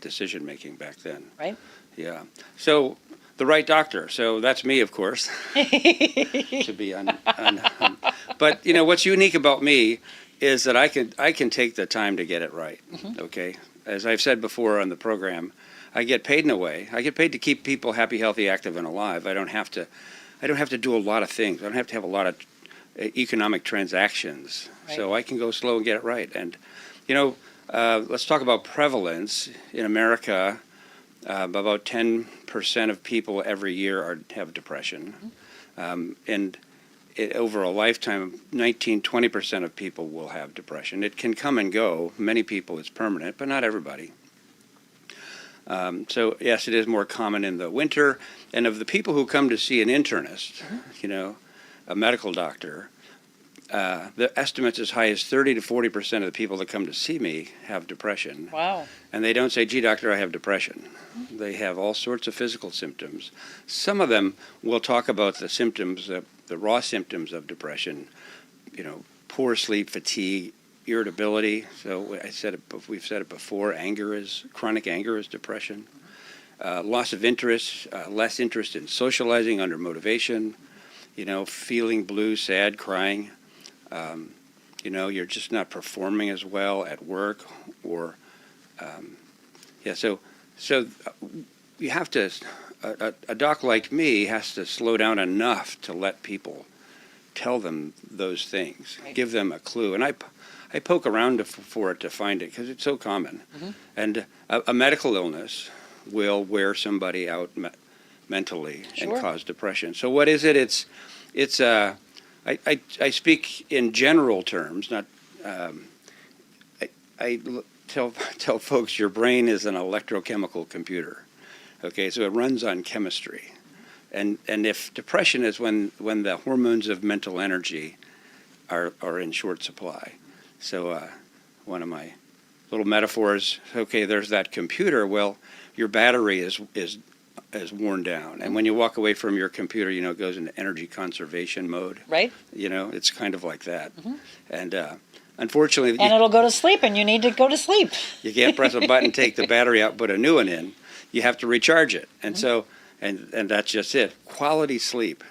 decision making back then. Right. Yeah. So the right doctor. So that's me, of course. To be but what's unique about me is that I can take the time to get it right. Mm-hmm. Okay. As I've said before on the program, I get paid in a way. I get paid to keep people happy, healthy, active, and alive. I don't have to do a lot of things. I don't have to have a lot of economic transactions. Right. So I can go slow and get it right. And let's talk about prevalence. In America, about 10% of people every year have depression. And over a lifetime, 19-20% of people will have depression. It can come and go. Many people, it's permanent, but not everybody. So, yes, it is more common in the winter. And of the people who come to see an internist, a medical doctor, the estimates as high as 30 to 40% of the people that come to see me have depression. Wow. And they don't say, gee, doctor, I have depression. They have all sorts of physical symptoms. Some of them will talk about the symptoms, the raw symptoms of depression, poor sleep, fatigue, irritability. So we've said it before, chronic anger is depression. Loss of interest, less interest in socializing under motivation, feeling blue, sad, crying. You're just not performing as well at work, or so you have to. A doc like me has to slow down enough to let people tell them those things, Right. give them a clue. And I poke around for it to find it because it's so common. Mm-hmm. And a medical illness will wear somebody out mentally Sure. and cause depression. So what is it? It's I speak in general terms, not. I tell folks your brain is an electrochemical computer. Okay, so it runs on chemistry. And if depression is when the hormones of mental energy are in short supply. So one of my little metaphors, okay, there's that computer. Well, your battery is worn down. And when you walk away from your computer, it goes into energy conservation mode. Right. It's kind of like that. And unfortunately, And it'll go to sleep, and you need to go to sleep. you can't press a button, take the battery out, put a new one in. You have to recharge it. And so, and that's just it. Quality sleep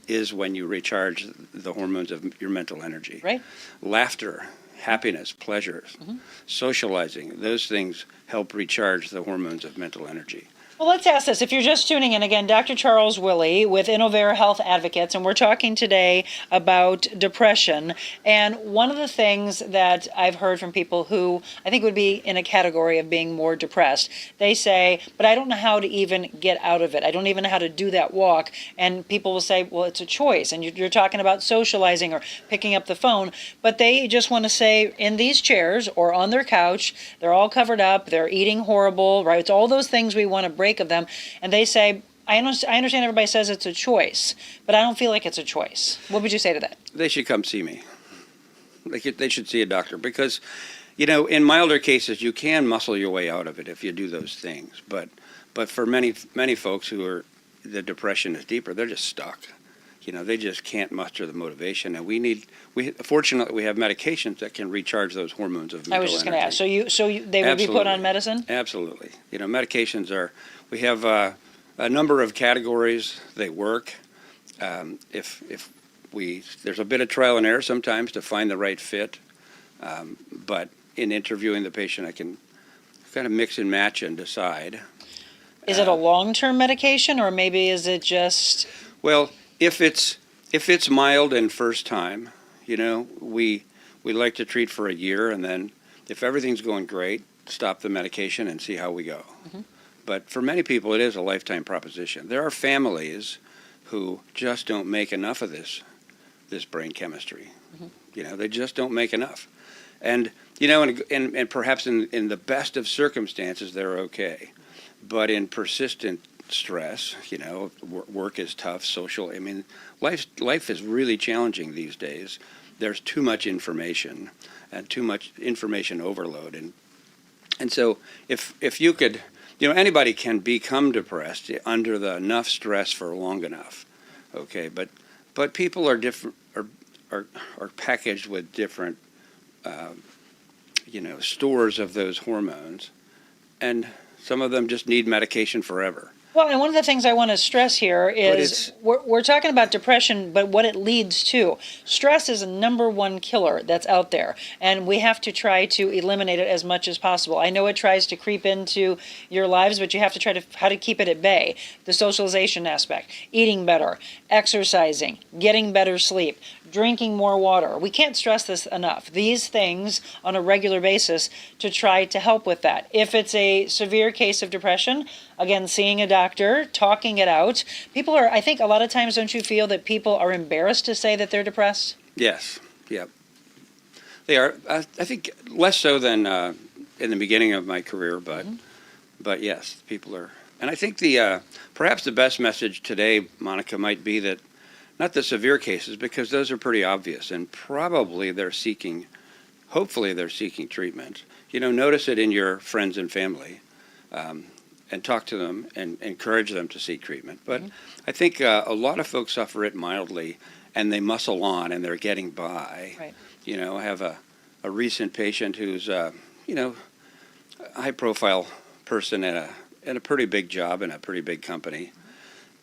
is when you recharge the hormones of your mental energy. Right. Laughter, happiness, pleasures, socializing, those things help recharge the hormones of mental energy. Well, let's ask this. If you're just tuning in, again, Dr. Charles Willey with Innovare Health Advocates, and we're talking today about depression. And one of the things that I've heard from people who I think would be in a category of being more depressed, they say, but I don't know how to even get out of it. I don't even know how to do that walk. And people will say, well, it's a choice. And you're talking about socializing or picking up the phone. But they just want to say, in these chairs or on their couch, they're all covered up, they're eating horrible, right? It's all those things we want to break of them, and they say, I understand everybody says it's a choice, but I don't feel like it's a choice. What would you say to that? They should come see me. They should see a doctor because, in milder cases, you can muscle your way out of it if you do those things. But for many folks the depression is deeper, they're just stuck. They just can't muster the motivation, and fortunately we have medications that can recharge those hormones of mental energy. I was just going to ask. So they would be put on medicine? Absolutely. Medications we have a number of categories. They work. There's a bit of trial and error sometimes to find the right fit, but in interviewing the patient, I can kind of mix and match and decide. Is it a long-term medication, or maybe is it just? Well, if it's mild and first time, we like to treat for a year, and then if everything's going great, stop the medication and see how we go. But for many people, it is a lifetime proposition. There are families who just don't make enough of this brain chemistry. They just don't make enough. And, and perhaps in the best of circumstances, they're okay. But in persistent stress, work is tough, social, life is really challenging these days. There's too much information and too much information overload. And so if you could, anybody can become depressed under enough stress for long enough, okay? But people are different, are packaged with different, stores of those hormones, and some of them just need medication forever. Well, and one of the things I want to stress here is we're talking about depression, but what it leads to. Stress is a number one killer that's out there, and we have to try to eliminate it as much as possible. I know it tries to creep into your lives, but you have to try how to keep it at bay. The socialization aspect, eating better, exercising, getting better sleep, drinking more water. We can't stress this enough. These things on a regular basis to try to help with that. If it's a severe case of depression, again, seeing a doctor, talking it out. People I think a lot of times, don't you feel that people are embarrassed to say that they're depressed? Yes, yeah. They are. I think less so than in the beginning of my career, but yes, people are. And I think perhaps the best message today, Monica, might be that not the severe cases, because those are pretty obvious, and probably hopefully they're seeking treatment. Notice it in your friends and family. And talk to them and encourage them to seek treatment. But I think a lot of folks suffer it mildly, and they muscle on, and they're getting by. Right. I have a recent patient who's a high-profile person at a pretty big job in a pretty big company,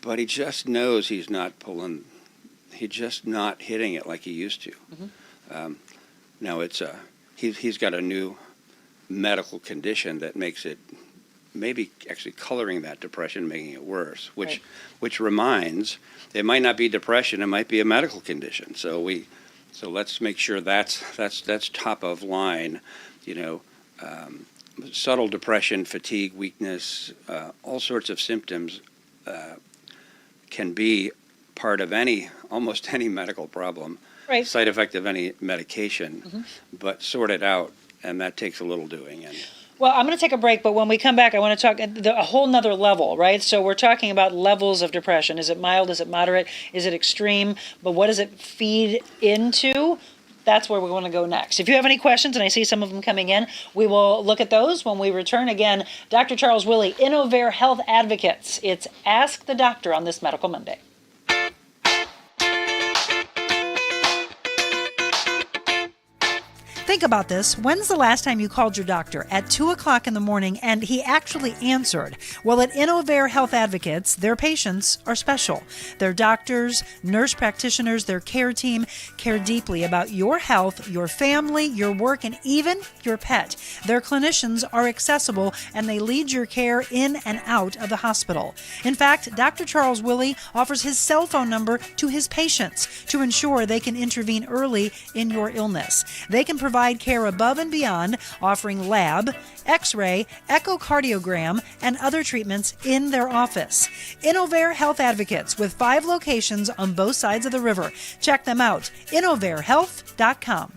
but he just knows he's not hitting it like he used to. Now he's got a new medical condition that makes it maybe actually coloring that depression, making it worse, which reminds, it might not be depression, it might be a medical condition. So let's make sure that's top of line, subtle depression, fatigue, weakness, all sorts of symptoms can be part of almost any medical problem, Right. side effect of any medication, but sort it out, and that takes a little doing. And Well, I'm going to take a break, but when we come back, I want to talk a whole nother level, right? So we're talking about levels of depression. Is it mild? Is it moderate? Is it extreme? But what does it feed into? That's where we want to go next. If you have any questions, and I see some of them coming in, we will look at those when we return. Again, Dr. Charles Willey, Innovare Health Advocates. It's Ask the Doctor on this Medical Monday. Think about this. When's the last time you called your doctor at 2 o'clock in the morning and he actually answered? Well, at Innovare Health Advocates, their patients are special. Their doctors, nurse practitioners, their care team care deeply about your health, your family, your work, and even your pet. Their clinicians are accessible and they lead your care in and out of the hospital. In fact, Dr. Charles Willey offers his cell phone number to his patients to ensure they can intervene early in your illness. They can provide care above and beyond, offering lab, x-ray, echocardiogram, and other treatments in their office. Innovare Health Advocates with 5 locations on both sides of the river. Check them out, innovarehealth.com.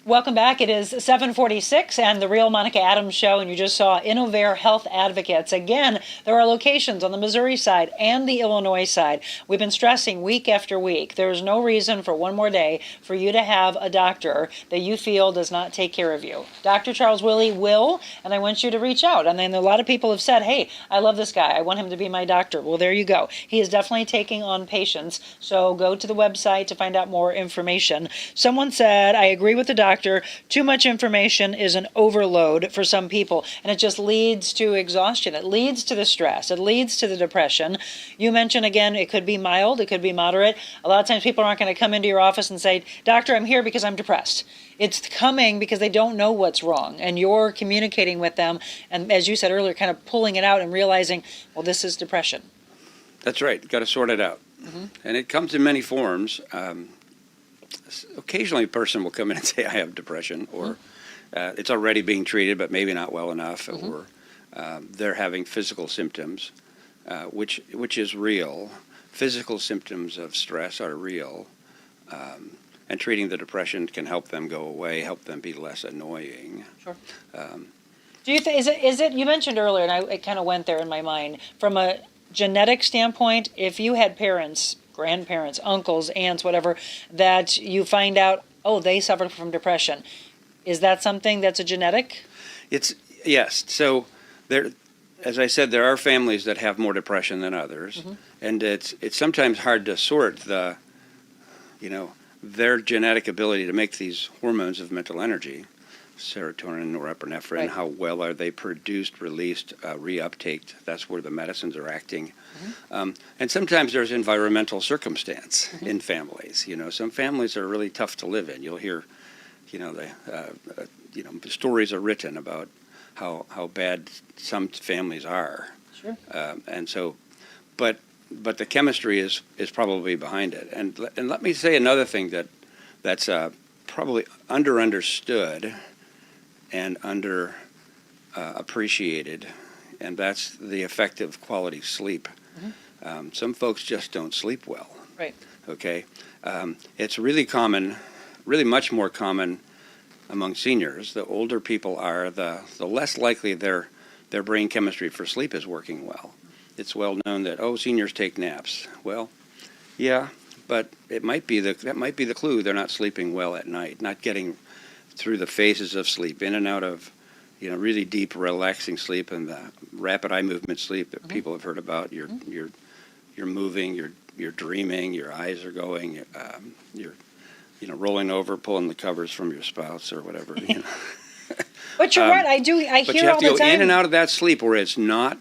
Welcome back. It is 7:46 and the Real Monica Adams Show, and you just saw Innovare Health Advocates. Again, there are locations on the Missouri side and the Illinois side. We've been stressing week after week, there's no reason for one more day for you to have a doctor that you feel does not take care of you. Dr. Charles Willey will, and I want you to reach out. And then a lot of people have said, hey, I love this guy. I want him to be my doctor. Well, there you go. He is definitely taking on patients. So go to the website to find out more information. Someone said, I agree with the doctor. Too much information is an overload for some people, and it just leads to exhaustion. It leads to the stress. It leads to the depression. You mentioned, again, it could be mild. It could be moderate. A lot of times people aren't going to come into your office and say, doctor, I'm here because I'm depressed. It's coming because they don't know what's wrong, and you're communicating with them, and as you said earlier, kind of pulling it out and realizing, well, this is depression. that's right. Got to sort it out. And it comes in many forms. Occasionally a person will come in and say, I have depression, or it's already being treated but maybe not well enough, or they're having physical symptoms, which is real. Physical symptoms of stress are real, and treating the depression can help them go away, help them be less annoying. Sure. Do you think, is it, you mentioned earlier, and it kind of went there in my mind, from a genetic standpoint, if you had parents, grandparents, uncles, aunts, whatever, that you find out, oh, they suffered from depression, is that something that's a genetic? Yes. So there, as I said, there are families that have more depression than others, and it's sometimes hard to sort their genetic ability to make these hormones of mental energy, serotonin, norepinephrine, Right. how well are they produced, released, reuptaked. That's where the medicines are acting. And sometimes there's environmental circumstance in families. Some families are really tough to live in. You'll hear, stories are written about how bad some families are. Sure. And so, but the chemistry is probably behind it. And let me say another thing that's probably understood and appreciated, and that's the effective quality sleep. Some folks just don't sleep well. Right. Okay, it's really common, really much more common among seniors. The older people are, the less likely their brain chemistry for sleep is working well. It's well known that seniors take naps. Well, yeah, but that might be the clue. They're not sleeping well at night, not getting through the phases of sleep, in and out of really deep, relaxing sleep, and the rapid eye movement sleep that people have heard about. You're moving, you're dreaming, your eyes are going, you're rolling over, pulling the covers from your spouse or whatever. But you're right. I But hear you have all to the go time. in and out of that sleep where it's not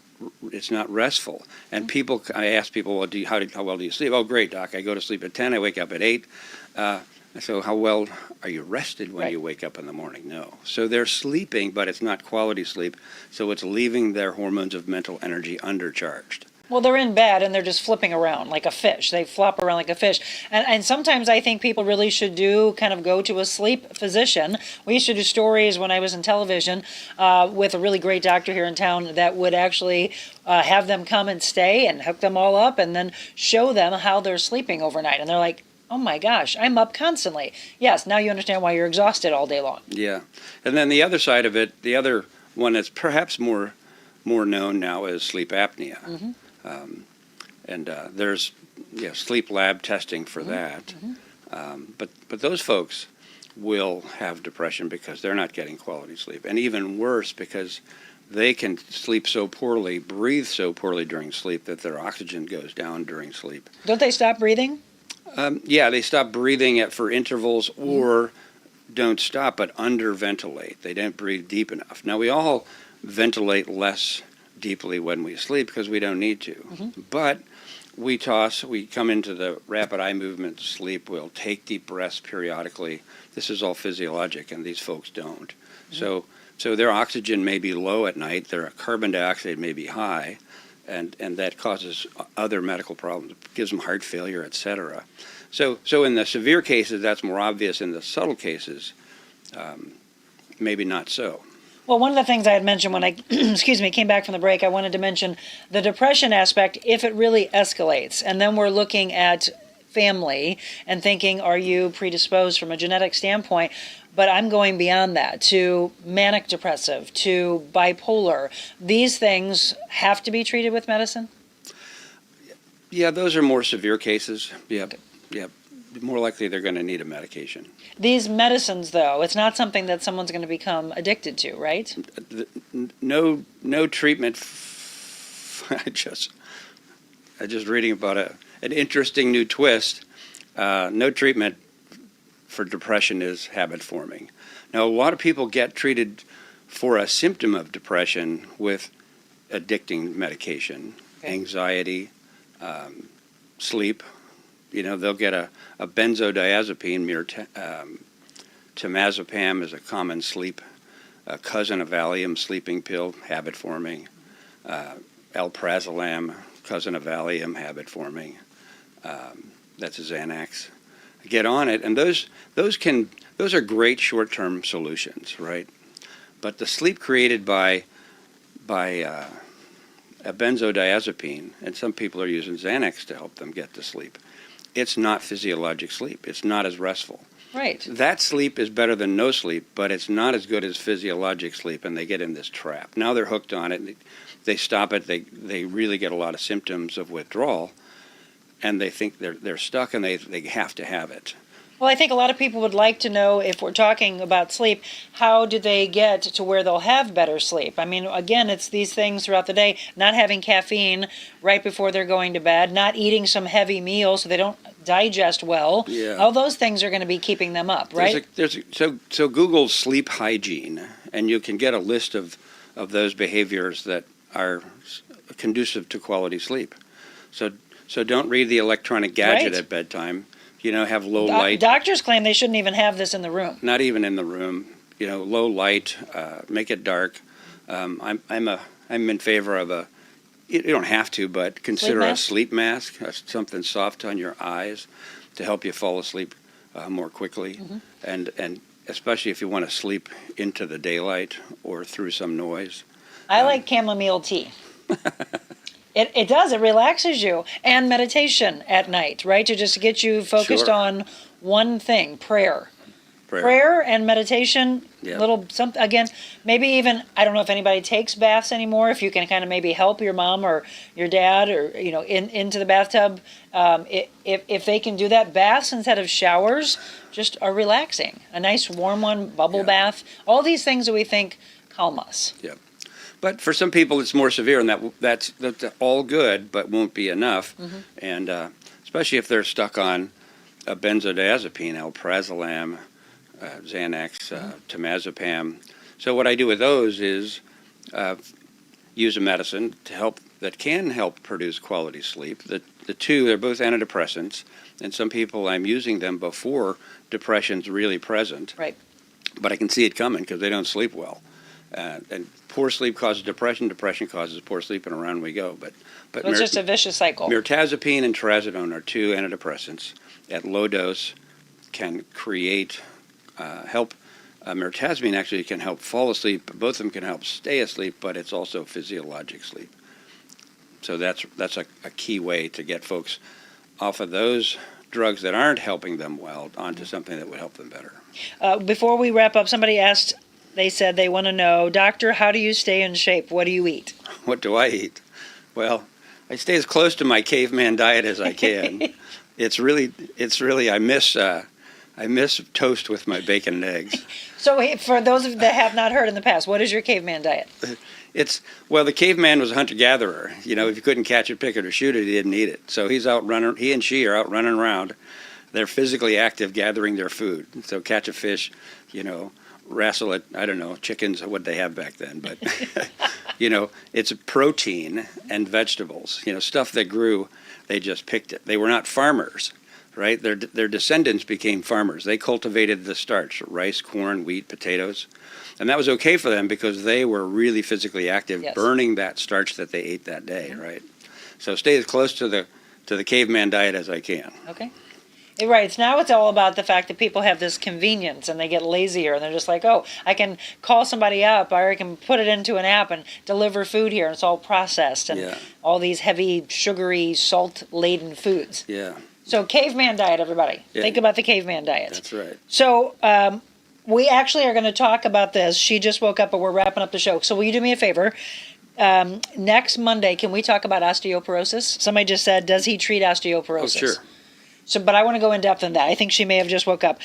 restful. And I ask people, well, how well do you sleep? Oh, great, doc. I go to sleep at 10. I wake up at 8. So how well are you rested when Right. you wake up in the morning? No. So they're sleeping, but it's not quality sleep. So it's leaving their hormones of mental energy undercharged. Well, they're in bed and they're just flipping around like a fish. They flop around like a fish. And sometimes I think people really should go to a sleep physician. We used to do stories when I was in television with a really great doctor here in town that would actually have them come and stay and hook them all up and then show them how they're sleeping overnight. And they're like, oh my gosh, I'm up constantly. Yes, now you understand why you're exhausted all day long. Yeah. And then the other side of it, the other one that's perhaps more known now is sleep apnea. Mm-hmm. There's sleep lab testing for that. But those folks will have depression because they're not getting quality sleep. And even worse, because they can sleep so poorly, breathe so poorly during sleep that their oxygen goes down during sleep. Don't they stop breathing? They stop breathing for intervals or don't stop but underventilate. They don't breathe deep enough. Now, we all ventilate less deeply when we sleep because we don't need to. But we come into the rapid eye movement sleep, we'll take deep breaths periodically. This is all physiologic, and these folks don't. So their oxygen may be low at night, their carbon dioxide may be high, and that causes other medical problems. It gives them heart failure, etc. So in the severe cases, that's more obvious. In the subtle cases, maybe not so. Well, one of the things I had mentioned when I, came back from the break, I wanted to mention the depression aspect if it really escalates. And then we're looking at family and thinking, are you predisposed from a genetic standpoint? But I'm going beyond that to manic depressive, to bipolar. These things have to be treated with medicine? Yeah, those are more severe cases. Yep. More likely they're going to need a medication. These medicines, though, it's not something that someone's going to become addicted to, right? No treatment. I just reading about an interesting new twist. No treatment for depression is habit forming. Now, a lot of people get treated for a symptom of depression with addicting medication, anxiety, sleep. They'll get a benzodiazepine, temazepam is a common sleep, a cousin of Valium sleeping pill, habit forming, alprazolam, cousin of Valium, habit forming. That's a Xanax. Get on it, and those are great short-term solutions, right? But the sleep created by a benzodiazepine, and some people are using Xanax to help them get to sleep. It's not physiologic sleep. It's not as restful. Right. That sleep is better than no sleep, but it's not as good as physiologic sleep, and they get in this trap. Now they're hooked on it. They stop it. They really get a lot of symptoms of withdrawal, and they think they're stuck, and they have to have it. Well, I think a lot of people would like to know, if we're talking about sleep, how do they get to where they'll have better sleep? I mean, again, it's these things throughout the day, not having caffeine right before they're going to bed, not eating some heavy meals so they don't digest well. Yeah. All those things are going to be keeping them up, right? So Google sleep hygiene, and you can get a list of those behaviors that are conducive to quality sleep. So don't read the electronic gadget at bedtime. Have low light. Doctors claim they shouldn't even have this in the room. Not even in the room. Low light. Make it dark. I'm in favor of you don't have to, but consider a sleep mask, something soft on your eyes to help you fall asleep more quickly, and especially if you want to sleep into the daylight or through some noise. I like chamomile tea. It does. It relaxes you. And meditation at night, right? To just get you focused on one thing, prayer. Prayer and meditation, something, again, maybe even, I don't know if anybody takes baths anymore, if you can kind of maybe help your mom or your dad or, into the bathtub. If they can do that, baths instead of showers just are relaxing. A nice warm one, bubble bath, all these things that we think calm us. Yeah. But for some people, it's more severe, and that's all good, but won't be enough. And especially if they're stuck on a benzodiazepine, alprazolam, Xanax, temazepam. So what I do with those is, use a medicine that can help produce quality sleep. The two, they're both antidepressants, and some people I'm using them before depression's really present. Right. But I can see it coming because they don't sleep well. And poor sleep causes depression. Depression causes poor sleep, and around we go. But So it's just a vicious cycle. mirtazapine and trazodone are two antidepressants at low dose can create help. Mirtazapine actually can help fall asleep. Both of them can help stay asleep, but it's also physiologic sleep. So that's a key way to get folks off of those drugs that aren't helping them well onto something that would help them better. Before we wrap up, somebody asked, they said they want to know, Doctor, how do you stay in shape? What do you eat? What do I eat? Well, I stay as close to my caveman diet as I can. It's really I miss toast with my bacon and eggs. So for those of that have not heard in the past, what is your caveman diet? The caveman was a hunter-gatherer. You know, if you couldn't catch it, pick it, or shoot it, he didn't eat it. So he and she are out running around. They're physically active gathering their food. So catch a fish, wrestle it, I don't know, chickens, what they have back then. But, it's protein and vegetables, stuff that grew, they just picked it. They were not farmers, right? Their descendants became farmers. They cultivated the starch, rice, corn, wheat, potatoes. And that was okay for them because they were really physically active, Yes. burning that starch that they ate that day, right? So stay as close to the caveman diet as I can. Okay. Right. Now it's all about the fact that people have this convenience and they get lazier and they're just like, oh, I can call somebody up or I can put it into an app and deliver food here and it's all processed and all these heavy, sugary, salt-laden foods. Yeah, So caveman diet, everybody. Yeah. Think about the caveman diet. that's right. So we actually are going to talk about this. She just woke up, but we're wrapping up the show. So will you do me a favor? Next Monday, can we talk about osteoporosis? Somebody just said, does he treat osteoporosis? Oh, sure. So, but I want to go in depth in that. I think she may have just woke up.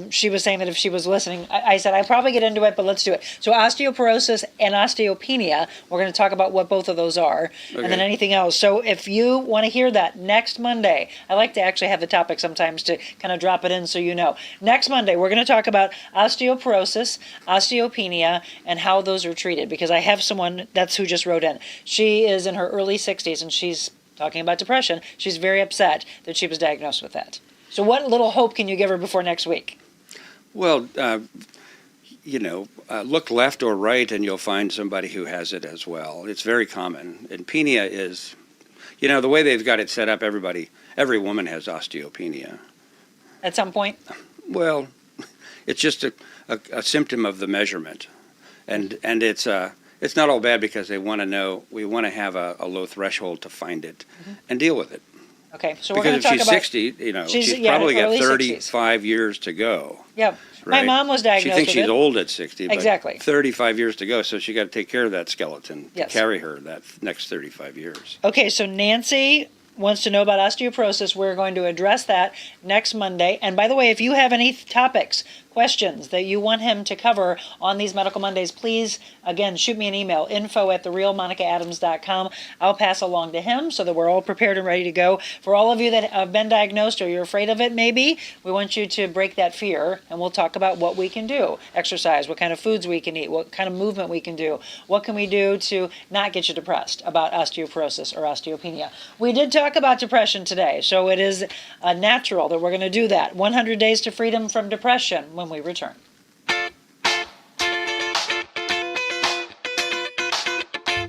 She was saying that if she was listening, I said, I'd probably get into it, but let's do it. So osteoporosis and osteopenia, we're going to talk about what both of those are, and then anything else. So if you want to hear that next Monday, I like to actually have the topic sometimes to kind of drop it in so you know. Next Monday, we're going to talk about osteoporosis, osteopenia, and how those are treated, because I have someone, that's who just wrote in. She is in her early 60s, and she's talking about depression. She's very upset that she was diagnosed with that. So what little hope can you give her before next week? Well, look left or right and you'll find somebody who has it as well. It's very common. And penia is, the way they've got it set up, every woman has osteopenia. At some point? Well, it's just a symptom of the measurement. And it's not all bad because we want to have a low threshold to find it and deal with it. Okay, so we're going Because to if talk she's about... 60, she's probably got early 35 years to go. Yep. Right? My mom was diagnosed She thinks with she's it. old at 60, but Exactly. 35 years to go, so she got to take care of that skeleton, Yes. carry her that next 35 years. Okay, so Nancy wants to know about osteoporosis. We're going to address that next Monday. And by the way, if you have any topics, questions that you want him to cover on these Medical Mondays, please, again, shoot me an email, info@therealmonicaadams.com. I'll pass along to him so that we're all prepared and ready to go. For all of you that have been diagnosed or you're afraid of it, maybe, we want you to break that fear, and we'll talk about what we can do. Exercise, what kind of foods we can eat, what kind of movement we can do, what can we do to not get you depressed about osteoporosis or osteopenia. We did talk about depression today, so it is natural that we're going to do that. 100 Days to Freedom from Depression when we return.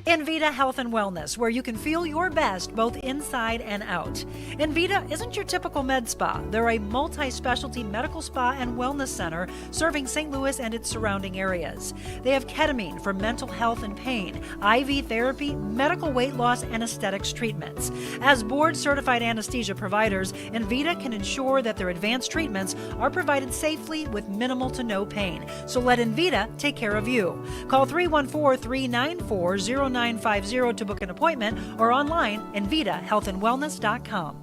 Invita Health and Wellness, where you can feel your best both inside and out. Invita isn't your typical med spa. They're a multi-specialty medical spa and wellness center serving St. Louis and its surrounding areas. They have ketamine for mental health and pain, IV therapy, medical weight loss, and aesthetics treatments. As board-certified anesthesia providers, Invita can ensure that their advanced treatments are provided safely with minimal to no pain. So let Invita take care of you. Call 314-394-0950 to book an appointment or online invitahealthandwellness.com.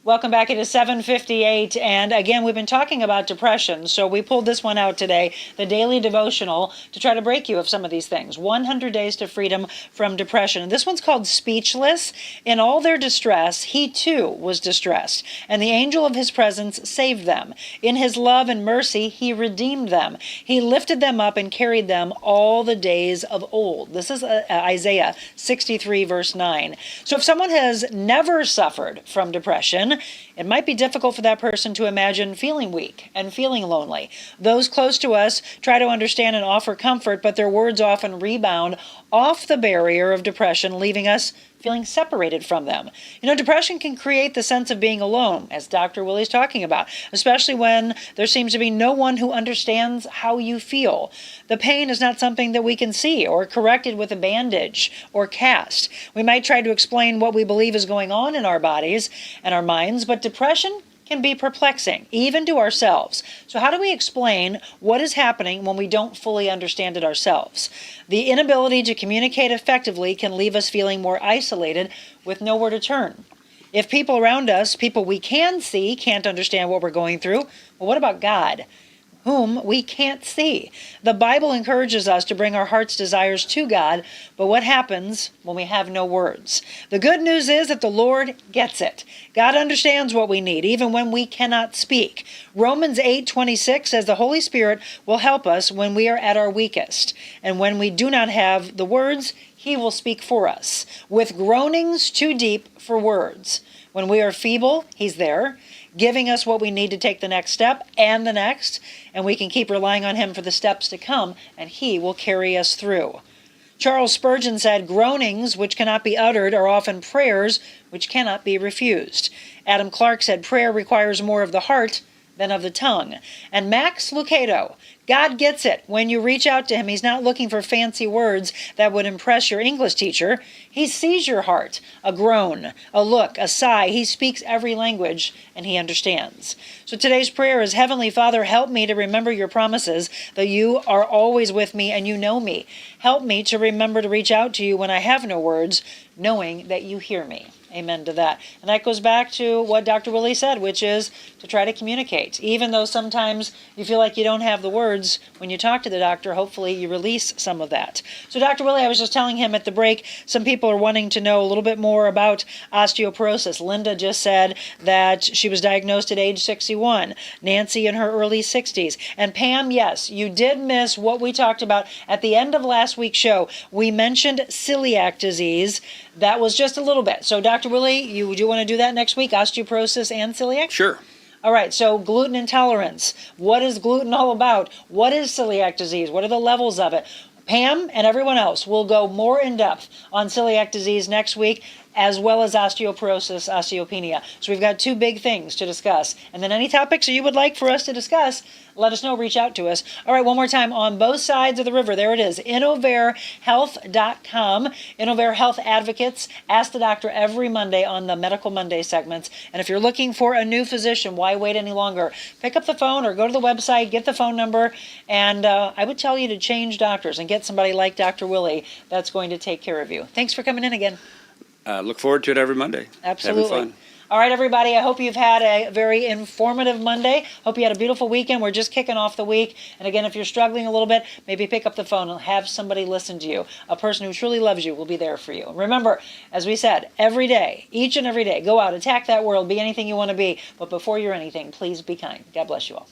Welcome back. It is 7:58, and again, we've been talking about depression, so we pulled this one out today, the daily devotional, to try to break you of some of these things. 100 Days to Freedom from Depression. And this one's called Speechless. In all their distress, he too was distressed, and the angel of his presence saved them. In his love and mercy, he redeemed them. He lifted them up and carried them all the days of old. This is Isaiah 63, verse 9. So if someone has never suffered from depression, it might be difficult for that person to imagine feeling weak and feeling lonely. Those close to us try to understand and offer comfort, but their words often rebound off the barrier of depression, leaving us feeling separated from them. You know, depression can create the sense of being alone, as Dr. Willey's talking about, especially when there seems to be no one who understands how you feel. The pain is not something that we can see or corrected with a bandage or cast. We might try to explain what we believe is going on in our bodies and our minds, but depression can be perplexing, even to ourselves. So how do we explain what is happening when we don't fully understand it ourselves? The inability to communicate effectively can leave us feeling more isolated with nowhere to turn. If people around us, people we can see, can't understand what we're going through, well, what about God, whom we can't see? The Bible encourages us to bring our heart's desires to God, but what happens when we have no words? The good news is that the Lord gets it. God understands what we need, even when we cannot speak. Romans 8:26 says the Holy Spirit will help us when we are at our weakest, and when we do not have the words, He will speak for us, with groanings too deep for words. When we are feeble, He's there, giving us what we need to take the next step and the next, and we can keep relying on Him for the steps to come, and He will carry us through. Charles Spurgeon said, groanings which cannot be uttered are often prayers which cannot be refused. Adam Clark said, prayer requires more of the heart than of the tongue. And Max Lucado, God gets it. When you reach out to Him, He's not looking for fancy words that would impress your English teacher. He sees your heart, a groan, a look, a sigh. He speaks every language, and He understands. So today's prayer is, Heavenly Father, help me to remember your promises, that you are always with me and you know me. Help me to remember to reach out to you when I have no words, knowing that you hear me. Amen to that. And that goes back to what Dr. Willey said, which is to try to communicate. Even though sometimes you feel like you don't have the words, when you talk to the doctor, hopefully you release some of that. So Dr. Willey, I was just telling him at the break, some people are wanting to know a little bit more about osteoporosis. Linda just said that she was diagnosed at age 61. Nancy in her early 60s. And Pam, yes, you did miss what we talked about at the end of last week's show. We mentioned celiac disease. That was just a little bit. So Dr. Willey, you do want to do that next week, osteoporosis and celiac? Sure. All right, so gluten intolerance. What is gluten all about? What is celiac disease? What are the levels of it? Pam and everyone else will go more in depth on celiac disease next week, as well as osteoporosis, osteopenia. So we've got two big things to discuss. And then any topics that you would like for us to discuss, let us know, reach out to us. All right, one more time, on both sides of the river, there it is, InnovareHealth.com, Innovare Health Advocates. Ask the doctor every Monday on the Medical Monday segments. And if you're looking for a new physician, why wait any longer? Pick up the phone or go to the website, get the phone number, and I would tell you to change doctors and get somebody like Dr. Willey that's going to take care of you. Thanks for coming in again. Look forward to it every Monday. Absolutely. Having fun. All right, everybody, I hope you've had a very informative Monday. Hope you had a beautiful weekend. We're just kicking off the week. And again, if you're struggling a little bit, maybe pick up the phone and have somebody listen to you. A person who truly loves you will be there for you. Remember, as we said, every day, each and every day, go out, attack that world, be anything you want to be. But before you're anything, please be kind. God bless you all.